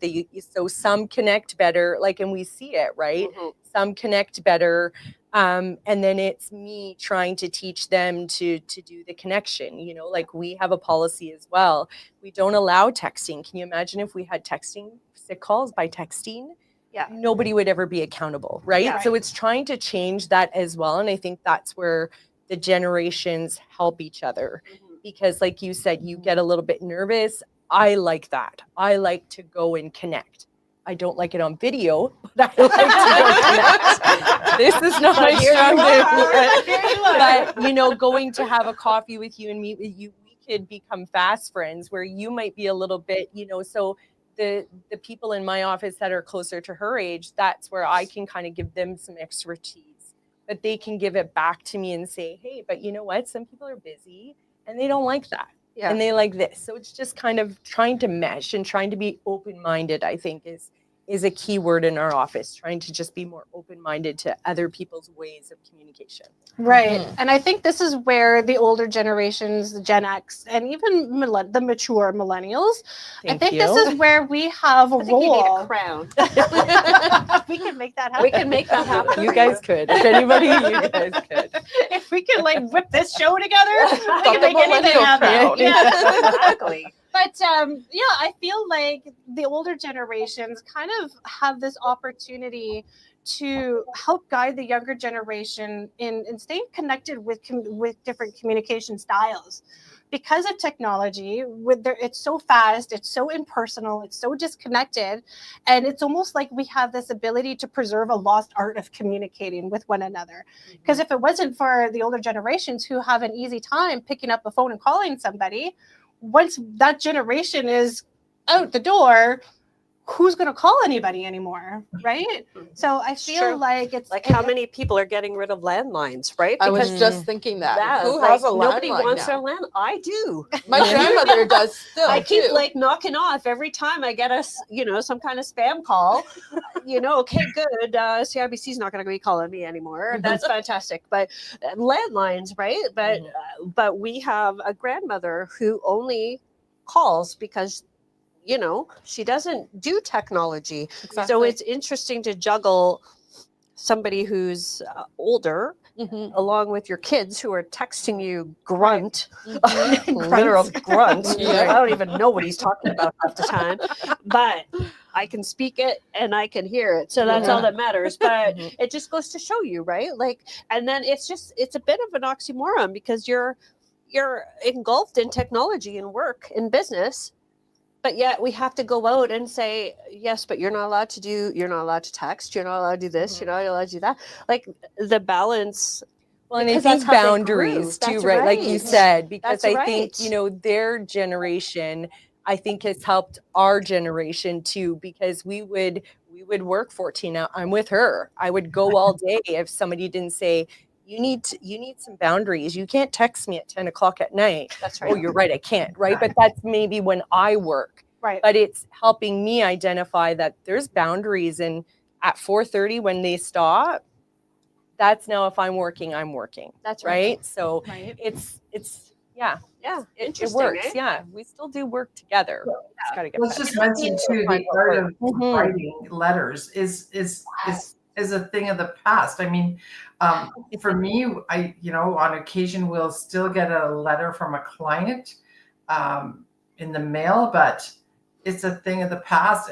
[SPEAKER 5] So some connect better, like, and we see it, right?
[SPEAKER 2] Mhm.
[SPEAKER 5] Some connect better. And then it's me trying to teach them to do the connection, like we have a policy as well. We don't allow texting. Can you imagine if we had texting, sick calls by texting?
[SPEAKER 2] Yeah.
[SPEAKER 5] Nobody would ever be accountable, right?
[SPEAKER 2] Yeah.
[SPEAKER 5] So it's trying to change that as well. And I think that's where the generations help each other.
[SPEAKER 2] Mhm.
[SPEAKER 5] Because like you said, you get a little bit nervous. I like that. I like to go and connect. I don't like it on video, but I like to go connect. This is not my
[SPEAKER 2] here you
[SPEAKER 5] strong
[SPEAKER 2] are.
[SPEAKER 3] Here you are.
[SPEAKER 5] but going to have a coffee with you and meet with you, we could become fast friends where you might be a little bit, so the people in my office that are closer to her age, that's where I can kind of give them some expertise, but they can give it back to me and say, hey, but you know what? Some people are busy and they don't like that.
[SPEAKER 2] Yeah.
[SPEAKER 5] And they like this. So it's just kind of trying to mesh and trying to be open-minded, I think is a key word in our office, trying to just be more open-minded to other people's ways of communication.
[SPEAKER 3] Right. And I think this is where the older generations, the Gen X, and even the mature millennials, I think this is where we have a
[SPEAKER 2] I think you need a
[SPEAKER 3] role.
[SPEAKER 2] crown.
[SPEAKER 3] We can make that happen.
[SPEAKER 2] We can make that happen.
[SPEAKER 5] You guys could. If anybody, you guys could.
[SPEAKER 3] If we can like whip this show together, we
[SPEAKER 6] Got
[SPEAKER 3] can
[SPEAKER 6] the
[SPEAKER 3] make anything
[SPEAKER 6] millennial
[SPEAKER 3] happen.
[SPEAKER 6] crown.
[SPEAKER 3] Yeah.
[SPEAKER 2] Exactly.
[SPEAKER 3] But yeah, I feel like the older generations kind of have this opportunity to help guide the younger generation in staying connected with different communication styles. Because of technology, it's so fast, it's so impersonal, it's so disconnected, and it's almost like we have this ability to preserve a lost art of communicating with one another. Because if it wasn't for the older generations who have an easy time picking up a phone and calling somebody, once that generation is out the door, who's going to call anybody anymore, right? So I feel
[SPEAKER 2] True.
[SPEAKER 3] like it's
[SPEAKER 2] Like how many people are getting rid of landlines, right?
[SPEAKER 6] I was
[SPEAKER 2] Because
[SPEAKER 6] just thinking that.
[SPEAKER 2] that,
[SPEAKER 6] Who
[SPEAKER 2] like,
[SPEAKER 6] has a
[SPEAKER 2] nobody
[SPEAKER 6] landline
[SPEAKER 2] wants
[SPEAKER 6] now?
[SPEAKER 2] a land. I do.
[SPEAKER 6] My grandmother does still.
[SPEAKER 2] I keep
[SPEAKER 6] too.
[SPEAKER 2] like knocking off every time I get some kind of spam call. Okay, good. CIBC's not going to be calling me anymore. That's fantastic. But landlines, right? But we have a grandmother who only calls because she doesn't do technology.
[SPEAKER 6] Exactly.
[SPEAKER 2] So it's interesting to juggle somebody who's older along with your kids who are texting you grunt, literal grunt.
[SPEAKER 6] Yeah.
[SPEAKER 2] I don't even know what he's talking about half the time, but I can speak it and I can hear it. So that's all that matters. But it just goes to show you, right? Like, and then it's a bit of an oxymoron because you're engulfed in technology and work in business. But yet we have to go out and say, yes, but you're not allowed to text, you're not allowed to do this, you're not allowed to do that. Like the balance.
[SPEAKER 5] Well, and I
[SPEAKER 2] because
[SPEAKER 5] think
[SPEAKER 2] that's how they
[SPEAKER 5] boundaries
[SPEAKER 2] grew.
[SPEAKER 5] too,
[SPEAKER 2] That's
[SPEAKER 5] right? Like you
[SPEAKER 2] right.
[SPEAKER 5] said, because
[SPEAKER 2] That's
[SPEAKER 5] I think,
[SPEAKER 2] right.
[SPEAKER 5] their generation, I think has helped our generation too, because we would work 14 hours. I'm with her. I would go all day if somebody didn't say, you need some boundaries. You can't text me at 10 o'clock at night.
[SPEAKER 2] That's right.
[SPEAKER 5] Oh, you're right. I can't. Right. But that's maybe when I work.
[SPEAKER 3] right.
[SPEAKER 5] But it's helping me identify that there's boundaries. And at 4:30 when they stop, that's now if I'm working.
[SPEAKER 2] That's
[SPEAKER 5] right. So
[SPEAKER 3] Right.
[SPEAKER 5] it's
[SPEAKER 2] Yeah.
[SPEAKER 5] it
[SPEAKER 2] Interesting.
[SPEAKER 5] works.
[SPEAKER 2] Eh?
[SPEAKER 5] Yeah. We still do work together. It's gotta get
[SPEAKER 4] Let's
[SPEAKER 5] better.
[SPEAKER 4] just mention too, the art of writing letters is a thing of the past. I mean, for me, on occasion we'll still get a letter from a client in the mail, but it's a thing of the past.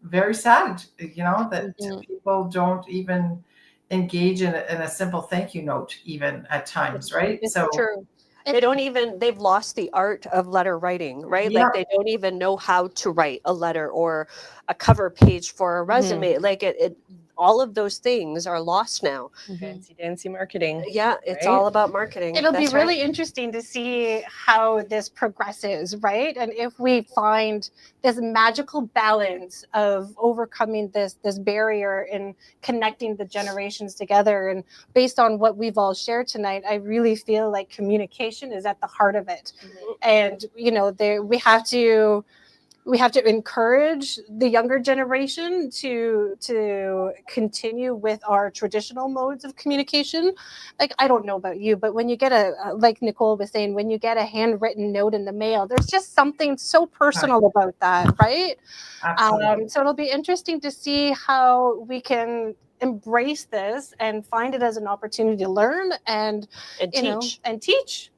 [SPEAKER 4] Very sad, that people don't even engage in a simple thank you note, even at times, right?
[SPEAKER 2] It's
[SPEAKER 4] So
[SPEAKER 2] true. They've lost the art of letter writing, right?
[SPEAKER 4] yeah,
[SPEAKER 2] Like they don't even know how to write a letter or a cover page for a resume. Like it all of those things are lost now.
[SPEAKER 5] Fancy dancy marketing.
[SPEAKER 2] Yeah, it's
[SPEAKER 5] Right?
[SPEAKER 2] all about marketing.
[SPEAKER 3] It'll be
[SPEAKER 2] That's
[SPEAKER 3] really
[SPEAKER 2] right.
[SPEAKER 3] interesting to see how this progresses, right? And if we find this magical balance of overcoming this barrier and connecting the generations together. And based on what we've all shared tonight, I really feel like communication is at the heart of it. And we have to encourage the younger generation to continue with our traditional modes of communication. Like, I don't know about you, but when you get like Nicole was saying, when you get a handwritten note in the mail, there's just something so personal about that, right?
[SPEAKER 4] absolutely.
[SPEAKER 3] So it'll be interesting to see how we can embrace this and find it as an opportunity to learn and
[SPEAKER 2] teach.
[SPEAKER 3] And teach.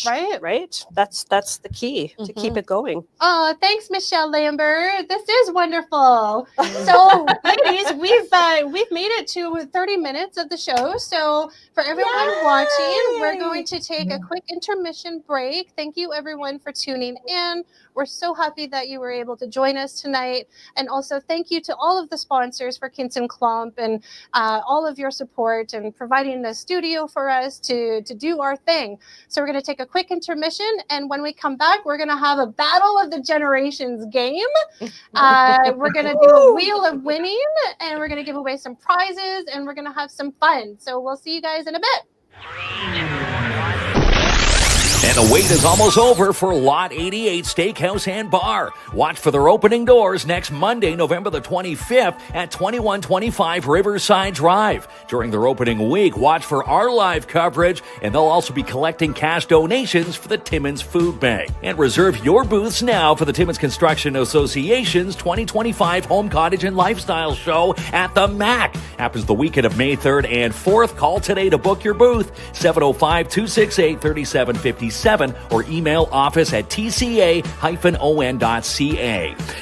[SPEAKER 2] Right. That's the key to keep it going.
[SPEAKER 3] Oh, thanks, Michelle Lambert. This is wonderful. So, ladies, we've made it to 30 minutes of the show. So, for everyone watching, we're going to take a quick intermission break. Thank you, everyone, for tuning in. We're so happy that you were able to join us tonight. And also, thank you to all of the sponsors for K.I.N.T Klomp and all of your support and providing the studio for us to do our thing. So we're going to take a quick intermission. And when we come back, we're going to have a Battle of the Generations game. We're going to do a Wheel of Winning, and we're going to give away some prizes, and we're going to have some fun. So we'll see you guys in a bit.
[SPEAKER 7] And the wait is almost over for Lot 88 Steakhouse and Bar. Watch for their opening doors next Monday, November the 25th at 2125 Riverside Drive. During their opening week, watch for our live coverage, and they'll also be collecting cash donations for the Timmins Food Bank. And reserve your booths now for the Timmins Construction Association's 2025 Home Cottage and Lifestyle Show at the MAC. Happens the weekend of May 3rd and 4th. Call today to book your booth, 705-268-3757. Or email office at tca-on.ca.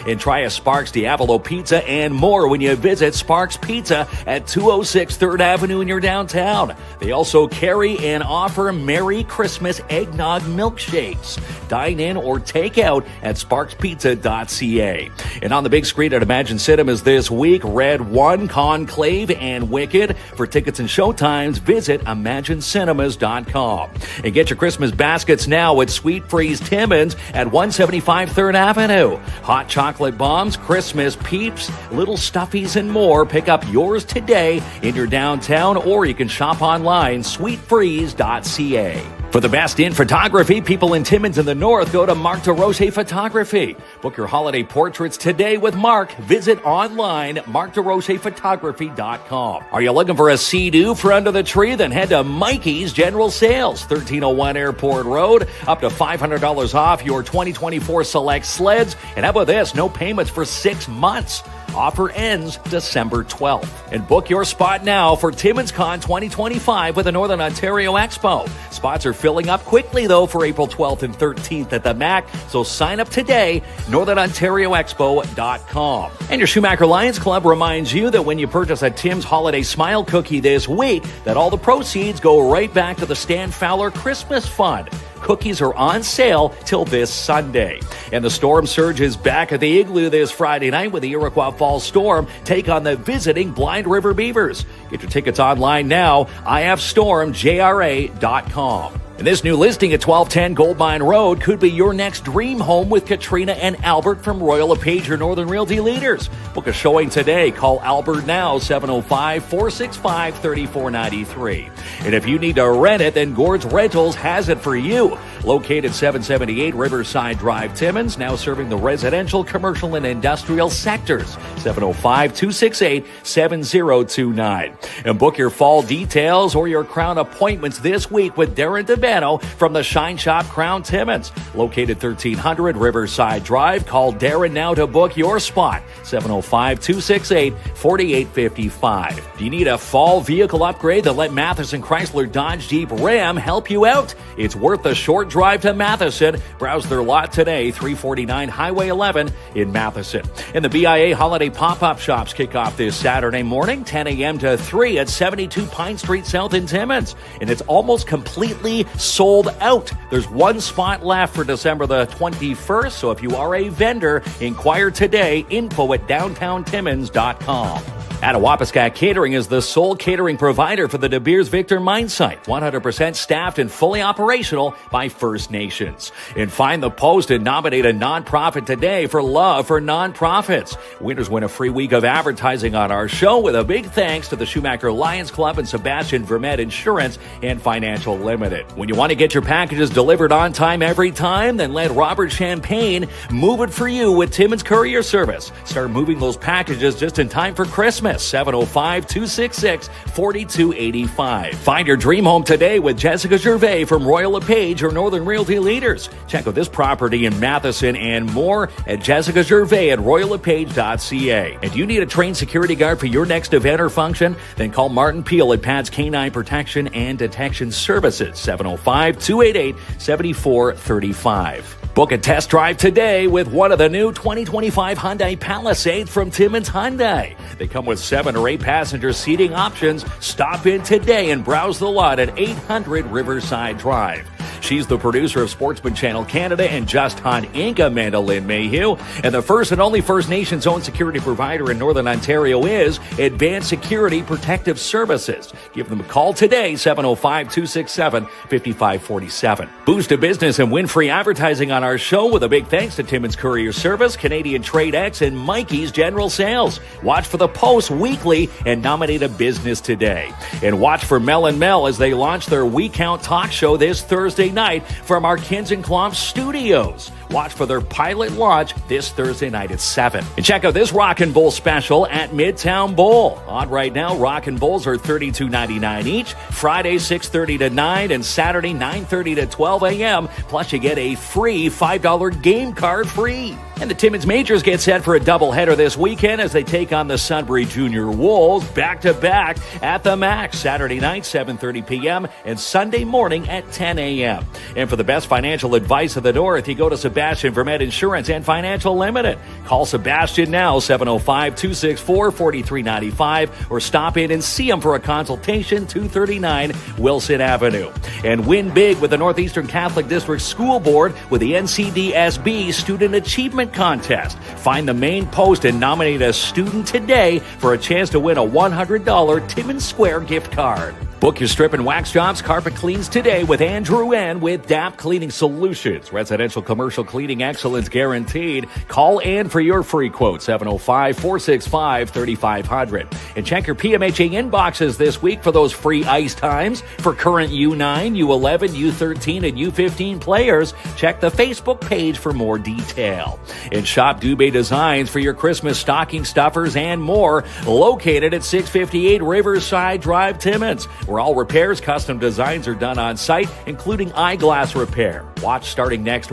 [SPEAKER 7] And try a Sparks Diavolo pizza and more when you visit Sparks Pizza at 206 3rd Avenue in your downtown. They also carry and offer Merry Christmas eggnog milkshakes. Dine in or take out at sparkspizza.ca. And on the big screen at Imagine Cinemas this week, Red 1, Conclave, and Wicked. For tickets and showtimes, visit imaginecinemas.com. And get your Christmas baskets now at Sweet Freeze Timmins at 175 3rd Avenue. Hot chocolate bombs, Christmas peeps, little stuffies, and more. Pick up yours today in your downtown, or you can shop online, sweetfreeze.ca. For the best in photography, people in Timmins in the North, go to Marc DeRoche Photography. Book your holiday portraits today with Marc. Visit online, marcderochephotography.com. Are you looking for a sea-doo for under the tree? Then head to Mikey's General Sales, 1301 Airport Road. Up to $500 off your 2024 select sleds. And how about this? No payments for 6 months. Offer ends December 12th. And book your spot now for Timmins Con 2025 with the Northern Ontario Expo. Spots are filling up quickly, though, for April 12th and 13th at the MAC. So sign up today, northernontarioexpo.com. And your Schumacher Lions Club reminds you that when you purchase a Tim's Holiday Smile Cookie this week, that all the proceeds go right back to the Stan Fowler Christmas Fund. Cookies are on sale till this Sunday. And the Storm Surge is back at the Igloo this Friday night with the Iroquois Falls Storm. Take on the visiting Blind River Beavers. Get your tickets online now, ifstormjra.com. And this new listing at 1210 Goldmine Road could be your next dream home with Katrina and Albert from Royal LePage, your Northern Realty leaders. Book a showing today. Call Albert now, 705-465-3493. And if you need to rent it, then Gord's Rentals has it for you. Located 778 Riverside Drive, Timmins, now serving the residential, commercial, and industrial sectors. 705-268-7029. And book your fall details or your crown appointments this week with Darren DeBet Toronto from the Shine Shop Crown Timmins. Located 1300 Riverside Drive. Call Darren now to book your spot. 705-268-4855. Do you need a fall vehicle upgrade? Then let Matheson Chrysler Dodge Jeep Ram help you out. It's worth a short drive to Matheson. Browse their lot today, 349 Highway 11 in Matheson. And the BIA Holiday Pop-Up Shops kick off this Saturday morning, 10 a.m. to 3 at 72 Pine Street South in Timmins. And it's almost completely sold out. There's one spot left for December the 21st, so if you are a vendor, inquire today, info@downtowntimmins.com. Attawapiskat Catering is the sole catering provider for the De Beers Victor mine site, 100% staffed and fully operational by First Nations. And find the post and nominate a nonprofit today for Love for Nonprofits. Winners win a free week of advertising on our show with a big thanks to the Schumacher Lions Club and Sebastian Vermette Insurance and Financial Limited. When you want to get your packages delivered on time every time, then let Robert Champagne move it for you with Timmins Courier Service. Start moving those packages just in time for Christmas. 705-266-4285. Find your dream home today with Jessica Gervais from Royal LePage or Northern Realty Leaders. Check out this property in Matheson and more at Jessica Gervais at royallepage.ca. And do you need a trained security guard for your next event or function? Then call Martin Peel at Pat's Canine Protection and Detection Services, 705-288-7435. Book a test drive today with one of the new 2025 Hyundai Palisades from Timmins Hyundai. They come with 7 or 8 passenger seating options. Stop in today and browse the lot at 800 Riverside Drive. She's the producer of Sportsman Channel Canada and Just Hunt Inc., Amanda Lynn Mayhew. And the first and only First Nations-owned security provider in Northern Ontario is Advanced Security Protective Services. Give them a call today, 705-267-5547. Boost a business and win free advertising on our show with a big thanks to Timmins Courier Service, Canadian Trade X, and Mikey's General Sales. Watch for the posts weekly and nominate a business today. And watch for Mel Mel as they launch their We C.O.U.N.T Talk Show this Thursday night from our Kins and Klomp studios. Watch for their pilot launch this Thursday night at 7. And check out this Rockin' Bowl special at Midtown Bowl. On right now, Rockin' Bowls are $32.99 each. Friday, 6:30 to 9, and Saturday, 9:30 to 12 a.m. Plus, you get a free $5 game card free. And the Timmins Majors get set for a doubleheader this weekend as they take on the Sudbury Junior Wolves back-to-back at the Max. Saturday night, 7:30 p.m. and Sunday morning at 10 a.m. And for the best financial advice of the North, you go to Sebastian Vermette Insurance and Financial Limited. Call Sebastian now, 705-264-4395, or stop in and see him for a consultation, 239 Wilson Avenue. And win big with the Northeastern Catholic District School Board with the NCDSB Student Achievement Contest. Find the main post and nominate a student today for a chance to win a $100 Timmins Square gift card. Book your strip and wax jobs, carpet cleans today with Andrew N. with DAP Cleaning Solutions. Residential commercial cleaning excellence guaranteed. Call Ann for your free quote, 705-465-3500. And check your PMHA inboxes this week for those free ice times for current U9, U11, U13, and U15 players. Check the Facebook page for more detail. And shop Dubé Designs for your Christmas stocking stuffers and more. Located at 658 Riverside Drive, Timmins, where all repairs, custom designs are done on site, including eyeglass repair. Watch starting next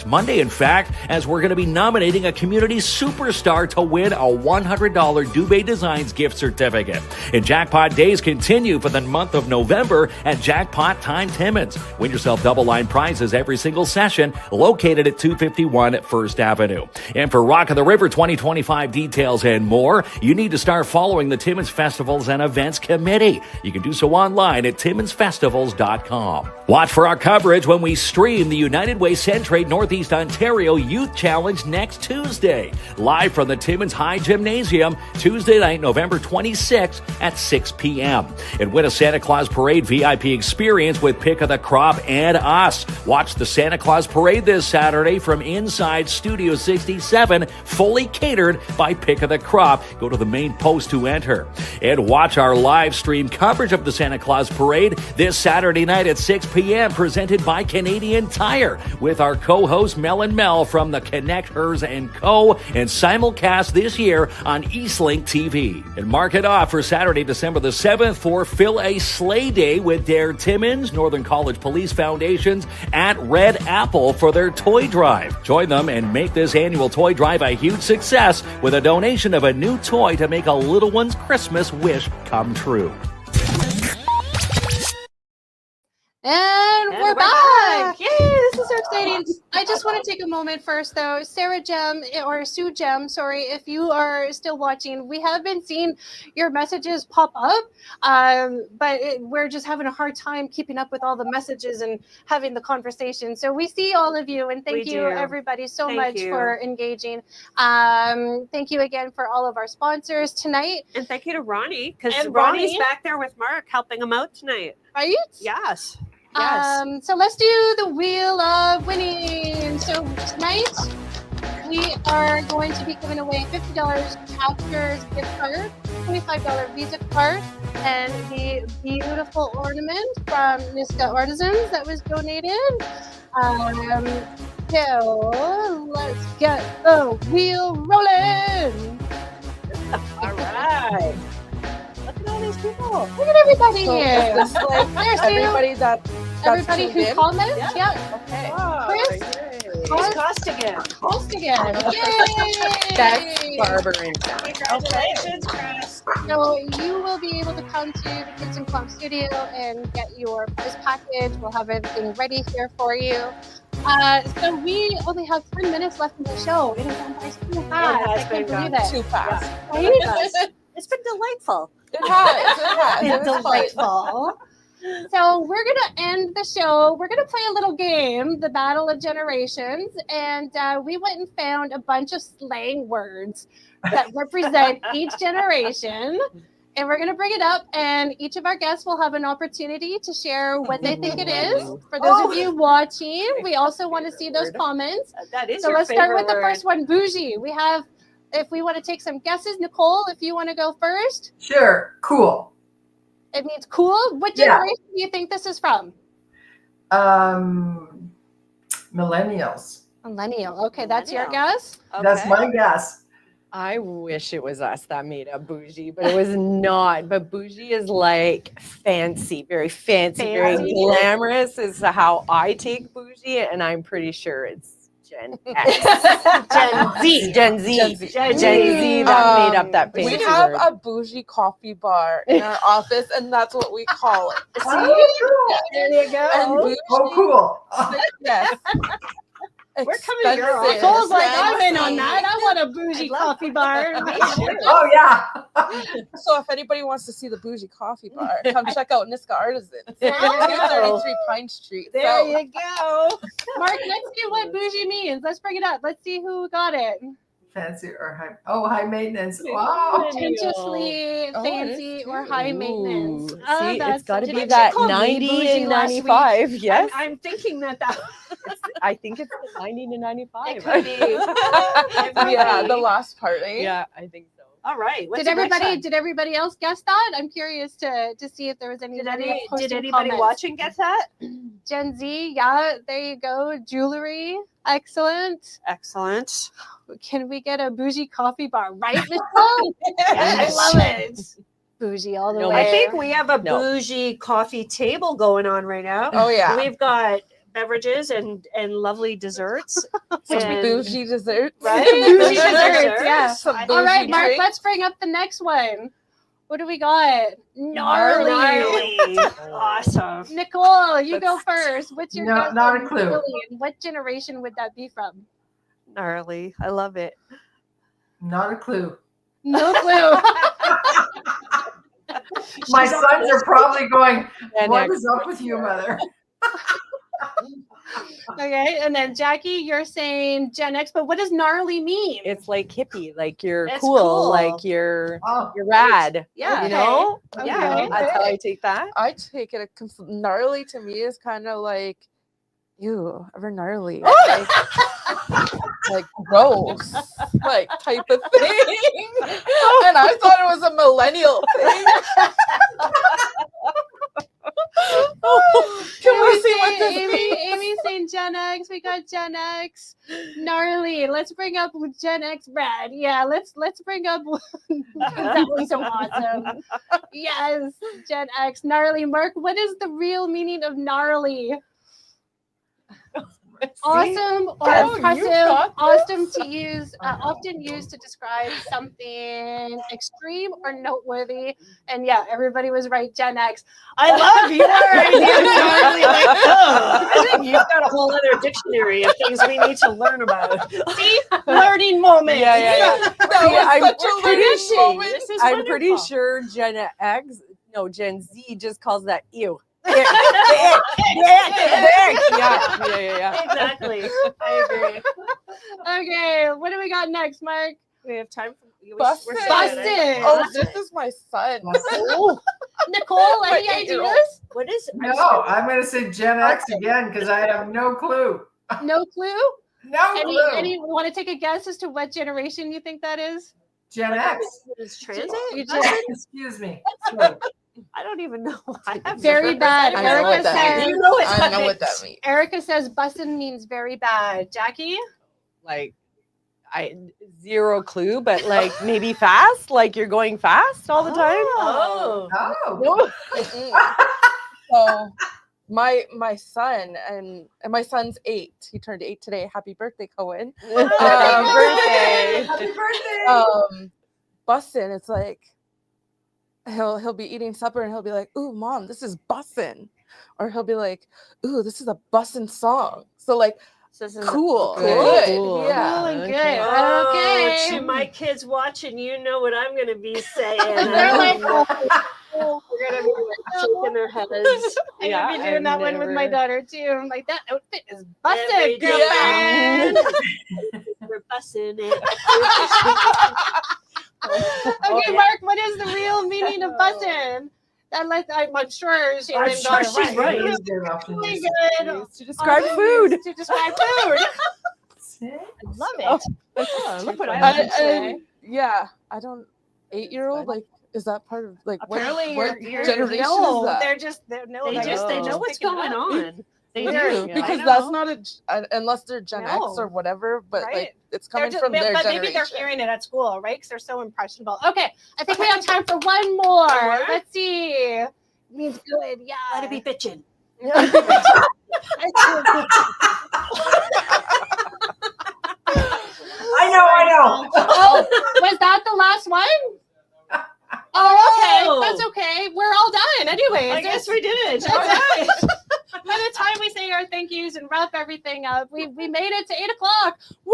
[SPEAKER 7] Monday, in fact, as we're going to be nominating a community superstar to win a $100 Dubé Designs gift certificate. And jackpot days continue for the month of November at Jackpot Time Timmins. Win yourself double line prizes every single session, located at 251 First Avenue. And for Rock of the River 2025 details and more, you need to start following the Timmins Festivals and Events Committee. You can do so online at timminsfestivals.com. Watch for our coverage when we stream the United Way Centrate Northeast Ontario Youth Challenge next Tuesday, live from the Timmins High Gymnasium, Tuesday night, November 26th at 6 p.m. And win a Santa Claus Parade VIP experience with Pick of the Crop and us. Watch the Santa Claus Parade this Saturday from inside Studio 67, fully catered by Pick of the Crop. Go to the main post to enter. And watch our live stream coverage of the Santa Claus Parade this Saturday night at 6 p.m. presented by Canadian Canadian Tire with our co-host Mel Mel from the Connect Hers & Co. and simulcast this year on Eastlink TV. And mark it off for Saturday, December the 7th for Phil A. Sleigh Day with Dare Timmons, Northern College Police Foundations at Red Apple for their toy drive. Join them and make this annual toy drive a huge success with a donation of a new toy to make a little one's Christmas wish come true.
[SPEAKER 3] And we're back. Yay, this is so exciting. I just want to take a moment first, though. Sarah Gem, or Sue Gem, sorry, if you are still watching, we have been seeing your messages pop up, but we're just having a hard time keeping up with all the messages and having the conversation. So we see all of you, and thank you, everybody, so much for engaging. Thank you again for all of our sponsors tonight.
[SPEAKER 2] And thank you to Ronnie, because Ronnie's back there with Mark helping him out tonight.
[SPEAKER 3] Right?
[SPEAKER 2] Yes.
[SPEAKER 3] So let's do the Wheel of Winning. So tonight we are going to be giving away $50 Chapters gift card, $25 Visa card, and the beautiful ornament from Niska Artisans that was donated. So let's get the wheel rolling.
[SPEAKER 2] All right. Look at all these people.
[SPEAKER 3] Look at everybody here.
[SPEAKER 6] Is this like
[SPEAKER 3] There's
[SPEAKER 6] everybody
[SPEAKER 3] everybody
[SPEAKER 6] tuned
[SPEAKER 3] who
[SPEAKER 6] in?
[SPEAKER 3] comments. Yeah.
[SPEAKER 6] Okay.
[SPEAKER 3] Chris,
[SPEAKER 2] Costigan.
[SPEAKER 3] Costigan. Yay!
[SPEAKER 5] Best barber in town.
[SPEAKER 2] Congratulations, Chris.
[SPEAKER 3] So you will be able to come to the Kids in Club studio and get your prize package. We'll have everything ready here for you. So we only have 10 minutes left in the show. It has gone by so fast. I can't believe it.
[SPEAKER 6] Too fast.
[SPEAKER 3] Right?
[SPEAKER 2] It's been delightful.
[SPEAKER 6] It has.
[SPEAKER 3] It's delightful. So we're going to end the show. We're going to play a little game, the Battle of Generations. And we went and found a bunch of slang words that represent each generation. And we're going to bring it up. And each of our guests will have an opportunity to share what they think it is. For those of you watching, we also want to see those comments.
[SPEAKER 2] That is
[SPEAKER 3] So
[SPEAKER 2] your
[SPEAKER 3] let's start
[SPEAKER 2] favorite
[SPEAKER 3] with the
[SPEAKER 2] word.
[SPEAKER 3] first one, bougie. We have, if we want to take some guesses, Nicole, if you want to go first.
[SPEAKER 4] Sure. Cool.
[SPEAKER 3] It means cool. What
[SPEAKER 4] Yeah.
[SPEAKER 3] generation do you think this is from?
[SPEAKER 4] Millennials.
[SPEAKER 3] Millennial. Okay, that's your
[SPEAKER 2] Millennial.
[SPEAKER 3] guess.
[SPEAKER 4] That's my guess.
[SPEAKER 5] I wish it was us that made up bougie, but it was not. But bougie is like fancy, very fancy, very glamorous is how I take bougie, and I'm pretty sure it's Gen X. Gen Z. Gen Z that made up that fancy
[SPEAKER 6] We have
[SPEAKER 5] word.
[SPEAKER 6] a bougie coffee bar in our office, and that's what we call it.
[SPEAKER 4] Oh,
[SPEAKER 3] There you go.
[SPEAKER 6] And bougie,
[SPEAKER 4] cool.
[SPEAKER 6] yes.
[SPEAKER 2] We're coming to your
[SPEAKER 6] Expensive.
[SPEAKER 3] Nicole's like, I'm in on that. I want a bougie coffee bar.
[SPEAKER 4] Oh, yeah.
[SPEAKER 6] So if anybody wants to see the bougie coffee bar, come check out Niska Artisans.
[SPEAKER 3] There you go.
[SPEAKER 6] 233 Pine Street.
[SPEAKER 3] There
[SPEAKER 6] So,
[SPEAKER 3] you go. Mark, let's see what bougie means. Let's bring it up. Let's see who got it.
[SPEAKER 4] Fancy or high? Oh, high maintenance. Wow.
[SPEAKER 3] Pretentiously fancy or high maintenance.
[SPEAKER 5] Ooh,
[SPEAKER 3] Oh,
[SPEAKER 5] see,
[SPEAKER 3] that's
[SPEAKER 5] it's got to
[SPEAKER 3] such
[SPEAKER 5] be
[SPEAKER 3] a-
[SPEAKER 5] that
[SPEAKER 3] Did you call me
[SPEAKER 5] 90
[SPEAKER 3] bougie
[SPEAKER 5] and
[SPEAKER 3] last week?
[SPEAKER 5] 95. Yes,
[SPEAKER 3] I'm thinking that.
[SPEAKER 5] I think it's the 90 to 95.
[SPEAKER 3] It could be.
[SPEAKER 6] yeah, the last part, eh?
[SPEAKER 5] Yeah, I think so.
[SPEAKER 2] All right. What's
[SPEAKER 3] Did
[SPEAKER 2] the next
[SPEAKER 3] everybody?
[SPEAKER 2] one?
[SPEAKER 3] Did everybody else guess that? I'm curious to see if there was any.
[SPEAKER 2] Did anybody
[SPEAKER 3] comments.
[SPEAKER 2] watching get that?
[SPEAKER 3] Gen Z, yeah, there you go. Jewelry, excellent.
[SPEAKER 2] Excellent.
[SPEAKER 3] Can we get a bougie coffee bar, right, Michelle?
[SPEAKER 2] Yes.
[SPEAKER 3] I love it. Bougie all the
[SPEAKER 5] No,
[SPEAKER 3] way.
[SPEAKER 2] I think we have a
[SPEAKER 5] No.
[SPEAKER 2] bougie coffee table going on right now.
[SPEAKER 6] Oh, yeah.
[SPEAKER 2] We've got beverages and lovely desserts.
[SPEAKER 6] Some
[SPEAKER 2] and-
[SPEAKER 6] bougie desserts.
[SPEAKER 2] Right?
[SPEAKER 3] Bougie desserts, yeah.
[SPEAKER 6] Some
[SPEAKER 3] All
[SPEAKER 6] bougie
[SPEAKER 3] right, Mark,
[SPEAKER 6] drinks.
[SPEAKER 3] let's bring up the next one. What do we got? Gnarly.
[SPEAKER 2] Gnarly. Awesome.
[SPEAKER 3] Nicole, you go first. What's your
[SPEAKER 4] No,
[SPEAKER 3] guess
[SPEAKER 4] not
[SPEAKER 3] on
[SPEAKER 4] a clue.
[SPEAKER 3] gnarly, and what generation would that be from?
[SPEAKER 2] Gnarly. I love it.
[SPEAKER 4] Not a clue.
[SPEAKER 3] No clue.
[SPEAKER 4] My sons are probably going,
[SPEAKER 5] Gen
[SPEAKER 4] what
[SPEAKER 5] X.
[SPEAKER 4] is up with you, mother?
[SPEAKER 3] Okay, and then Jackie, you're saying Gen X, but what does gnarly mean?
[SPEAKER 5] It's like hippie, like you're
[SPEAKER 2] It's
[SPEAKER 5] cool,
[SPEAKER 2] cool.
[SPEAKER 5] like you're
[SPEAKER 4] Oh,
[SPEAKER 5] rad.
[SPEAKER 2] Yeah.
[SPEAKER 5] You know?
[SPEAKER 3] Okay.
[SPEAKER 5] Yeah, that's how I take that.
[SPEAKER 6] I take it gnarly to me is kind of like, ew, ever gnarly. Like gross, like type of thing. And I thought it was a millennial thing. Can we see what this means?
[SPEAKER 3] Amy's saying we got Gen X. Gnarly. Let's bring up Gen X Brad. Yeah, let's bring up that was so awesome. Yes, Gen X. Gnarly. Mark, what is the real meaning of gnarly? Awesome or impressive, awesome to use, often used to describe something extreme or noteworthy. And yeah, everybody was right, Gen X.
[SPEAKER 2] I love your idea. Gnarly. Like, oh, I think you've got a whole other dictionary of things we need to learn about. See, learning moment.
[SPEAKER 5] Yeah. I'm pretty
[SPEAKER 2] wonderful.
[SPEAKER 5] sure Gen Z just calls that ew. Yeah.
[SPEAKER 2] Exactly. I agree.
[SPEAKER 3] Okay, what do we got next, Mark?
[SPEAKER 2] We have time for
[SPEAKER 6] Busted.
[SPEAKER 3] Busted.
[SPEAKER 6] Oh, this is my son.
[SPEAKER 3] Nicole, any
[SPEAKER 6] My
[SPEAKER 3] ideas?
[SPEAKER 2] What is it?
[SPEAKER 4] No, I'm going to say Gen X again because I have no clue.
[SPEAKER 3] No clue?
[SPEAKER 4] No clue.
[SPEAKER 3] Any want to take a guess as to what generation you think that is?
[SPEAKER 4] Gen X.
[SPEAKER 2] Is transit?
[SPEAKER 3] You just
[SPEAKER 4] Excuse me. Sorry.
[SPEAKER 2] I don't even know. I have
[SPEAKER 3] very
[SPEAKER 2] never
[SPEAKER 3] bad.
[SPEAKER 2] heard
[SPEAKER 6] I know
[SPEAKER 3] Erica
[SPEAKER 6] what that
[SPEAKER 3] says.
[SPEAKER 2] You know it's
[SPEAKER 6] I know what that means.
[SPEAKER 3] Erica says bussin' means very bad. Jackie?
[SPEAKER 5] Like, I zero clue, but like maybe fast. Like you're going fast all the time.
[SPEAKER 2] Oh.
[SPEAKER 4] Oh.
[SPEAKER 6] So my son and my son's 8. He turned 8 today. Happy birthday, Cohen.
[SPEAKER 5] Birthday.
[SPEAKER 4] Happy birthday.
[SPEAKER 6] Bussin', it's like he'll be eating supper and he'll be like, "Ooh, mom, this is bussin'," or he'll be like, "Ooh, this is a bussin' song." So like,
[SPEAKER 2] So this is
[SPEAKER 6] cool,
[SPEAKER 5] Cool.
[SPEAKER 6] good,
[SPEAKER 5] Cool.
[SPEAKER 6] yeah.
[SPEAKER 3] Cool and good.
[SPEAKER 2] Oh,
[SPEAKER 3] Okay.
[SPEAKER 2] to my kids watching, you know what I'm going to be saying.
[SPEAKER 3] They're like,
[SPEAKER 2] Oh, we're going to be shaking their heads.
[SPEAKER 3] I'm
[SPEAKER 5] Yeah,
[SPEAKER 3] gonna be doing
[SPEAKER 5] I've
[SPEAKER 3] that one with my
[SPEAKER 5] never-
[SPEAKER 3] daughter too. I'm like, that outfit is
[SPEAKER 2] Every
[SPEAKER 3] busted,
[SPEAKER 2] day.
[SPEAKER 3] girlfriend.
[SPEAKER 2] We're bussing it.
[SPEAKER 3] Okay, Mark, what is the real meaning of bussin'? I'm sure she
[SPEAKER 2] I'm sure she's right.
[SPEAKER 4] It is good option.
[SPEAKER 3] Really good.
[SPEAKER 5] Used to describe
[SPEAKER 3] Often
[SPEAKER 5] food.
[SPEAKER 3] used to describe food.
[SPEAKER 4] See?
[SPEAKER 2] Love it.
[SPEAKER 5] Oh, look what I
[SPEAKER 6] I-
[SPEAKER 5] learned today.
[SPEAKER 6] yeah, I don't. 8-year-old, like, is that part of like
[SPEAKER 3] Apparently,
[SPEAKER 6] what
[SPEAKER 3] you're
[SPEAKER 6] generation
[SPEAKER 3] no,
[SPEAKER 6] is that?
[SPEAKER 3] they're just no,
[SPEAKER 2] They know what's going on.
[SPEAKER 5] They
[SPEAKER 6] Weird,
[SPEAKER 5] do
[SPEAKER 6] because
[SPEAKER 2] I
[SPEAKER 6] that's
[SPEAKER 2] know.
[SPEAKER 6] not unless they're Gen X
[SPEAKER 3] No.
[SPEAKER 6] or whatever, but
[SPEAKER 3] Right.
[SPEAKER 6] like it's
[SPEAKER 3] They're
[SPEAKER 6] coming
[SPEAKER 3] just,
[SPEAKER 6] from their
[SPEAKER 3] but
[SPEAKER 6] generation.
[SPEAKER 3] maybe they're hearing it at school, right? Because they're so impressionable. Okay, I think we have time for one more. Let's see. Means good, yeah.
[SPEAKER 2] Let it be bitching.
[SPEAKER 4] I know.
[SPEAKER 3] Oh, was that the last one? Oh, okay.
[SPEAKER 2] Oh.
[SPEAKER 3] That's okay. We're all done anyways.
[SPEAKER 2] I guess we did it.
[SPEAKER 3] That's right. By the time we say our thank yous and wrap everything up, we made it to 8 o'clock. Woo!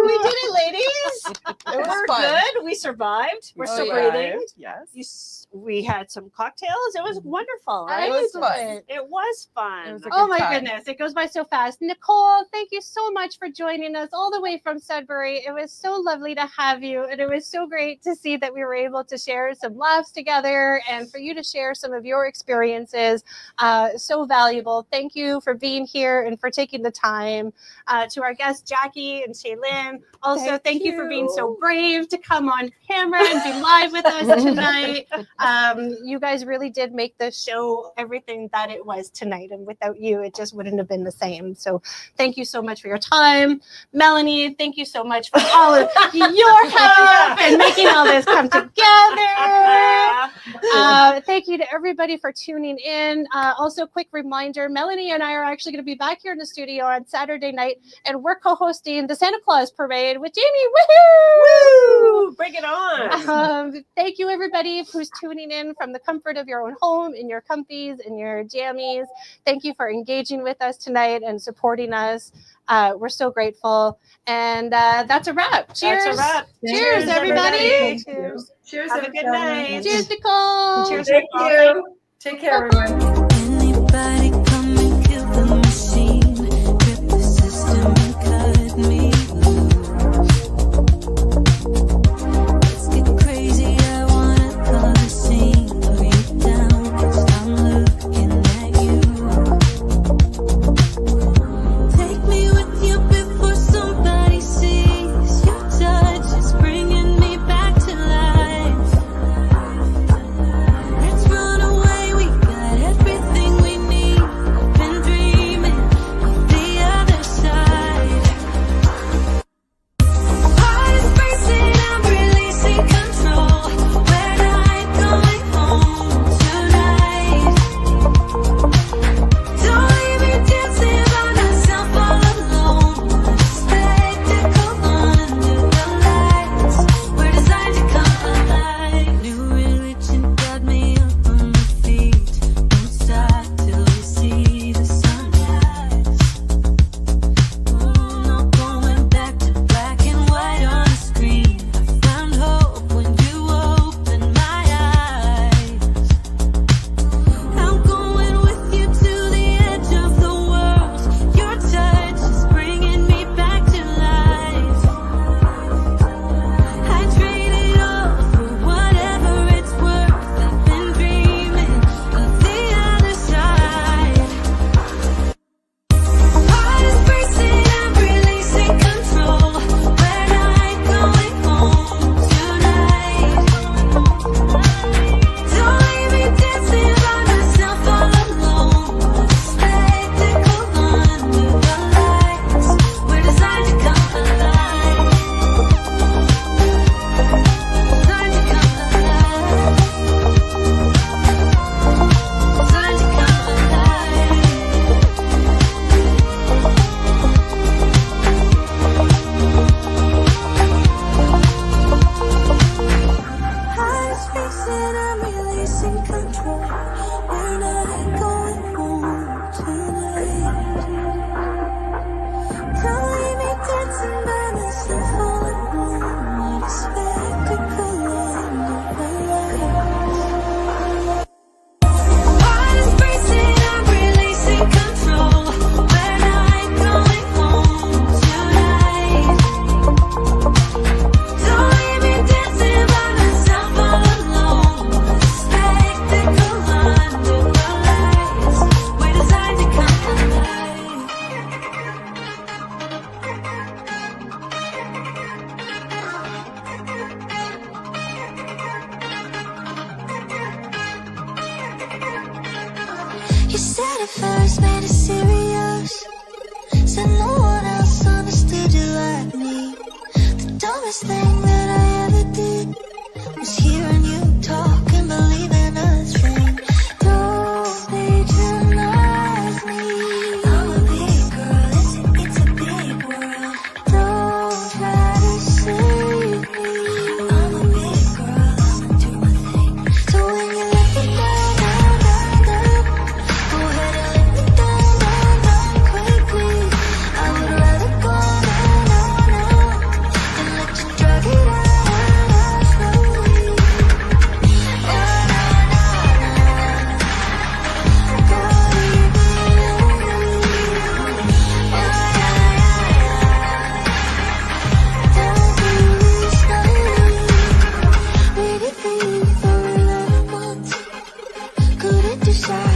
[SPEAKER 3] We did it, ladies.
[SPEAKER 6] It was
[SPEAKER 2] We're
[SPEAKER 6] fun.
[SPEAKER 2] good. We survived. We're still
[SPEAKER 6] survived.
[SPEAKER 2] breathing.
[SPEAKER 5] Yes.
[SPEAKER 2] We had some cocktails. It was wonderful, right?
[SPEAKER 6] It was fun.
[SPEAKER 2] It was fun.
[SPEAKER 6] It was a
[SPEAKER 3] Oh
[SPEAKER 6] good
[SPEAKER 3] my
[SPEAKER 6] time.
[SPEAKER 3] goodness, it goes by so fast. Nicole, thank you so much for joining us all the way from Sudbury. It was so lovely to have you, and it was so great to see that we were able to share some laughs together and for you to share some of your experiences. So valuable. Thank you for being here and for taking the time. To our guests, Jackie and Shealyn, also thank you for being so brave to come on camera and be live with us tonight. You guys really did make the show everything that it was tonight, and without you, it just wouldn't have been the same. So thank you so much for your time. Melanie, thank you so much for all of your help and making all this come together. Thank you to everybody for tuning in. Also, quick reminder, Melanie and I are actually going to be back here in the studio on Saturday night, and we're co-hosting the Santa Claus Parade with Jamie. Woohoo!
[SPEAKER 2] Woo! Bring it on.
[SPEAKER 3] Thank you, everybody who's tuning in from the comfort of your own home, in your comfies, in your jammies. Thank you for engaging with us tonight and supporting us. We're so grateful. And that's a wrap. Cheers.
[SPEAKER 2] That's a wrap.
[SPEAKER 3] Cheers, everybody.
[SPEAKER 2] Cheers.
[SPEAKER 4] Cheers.
[SPEAKER 2] Have a good
[SPEAKER 4] everybody.
[SPEAKER 2] night.
[SPEAKER 3] Cheers, Nicole.
[SPEAKER 2] Cheers.
[SPEAKER 4] Thank you. Take care, everyone.
[SPEAKER 1] Anybody come and kill the machine, rip the system and cut me loose. Let's get crazy, I wanna cause a scene, throw you down, 'cause I'm looking at you. Take me with you before somebody sees. Your touch is bringing me back to life. Let's run away, we got everything at it first, made it serious. Said no one else understood you like me. The dumbest thing that I ever did was hearing you talk and believing a thing. Don't patronize me. I'm a big girl, it's a big world. Don't try to save me. I'm a big girl, I'ma do my thing. So when you let me down, go ahead and let me down quickly. I would rather go than let you drag it out slowly. Waited for you for 11 months. Couldn't decide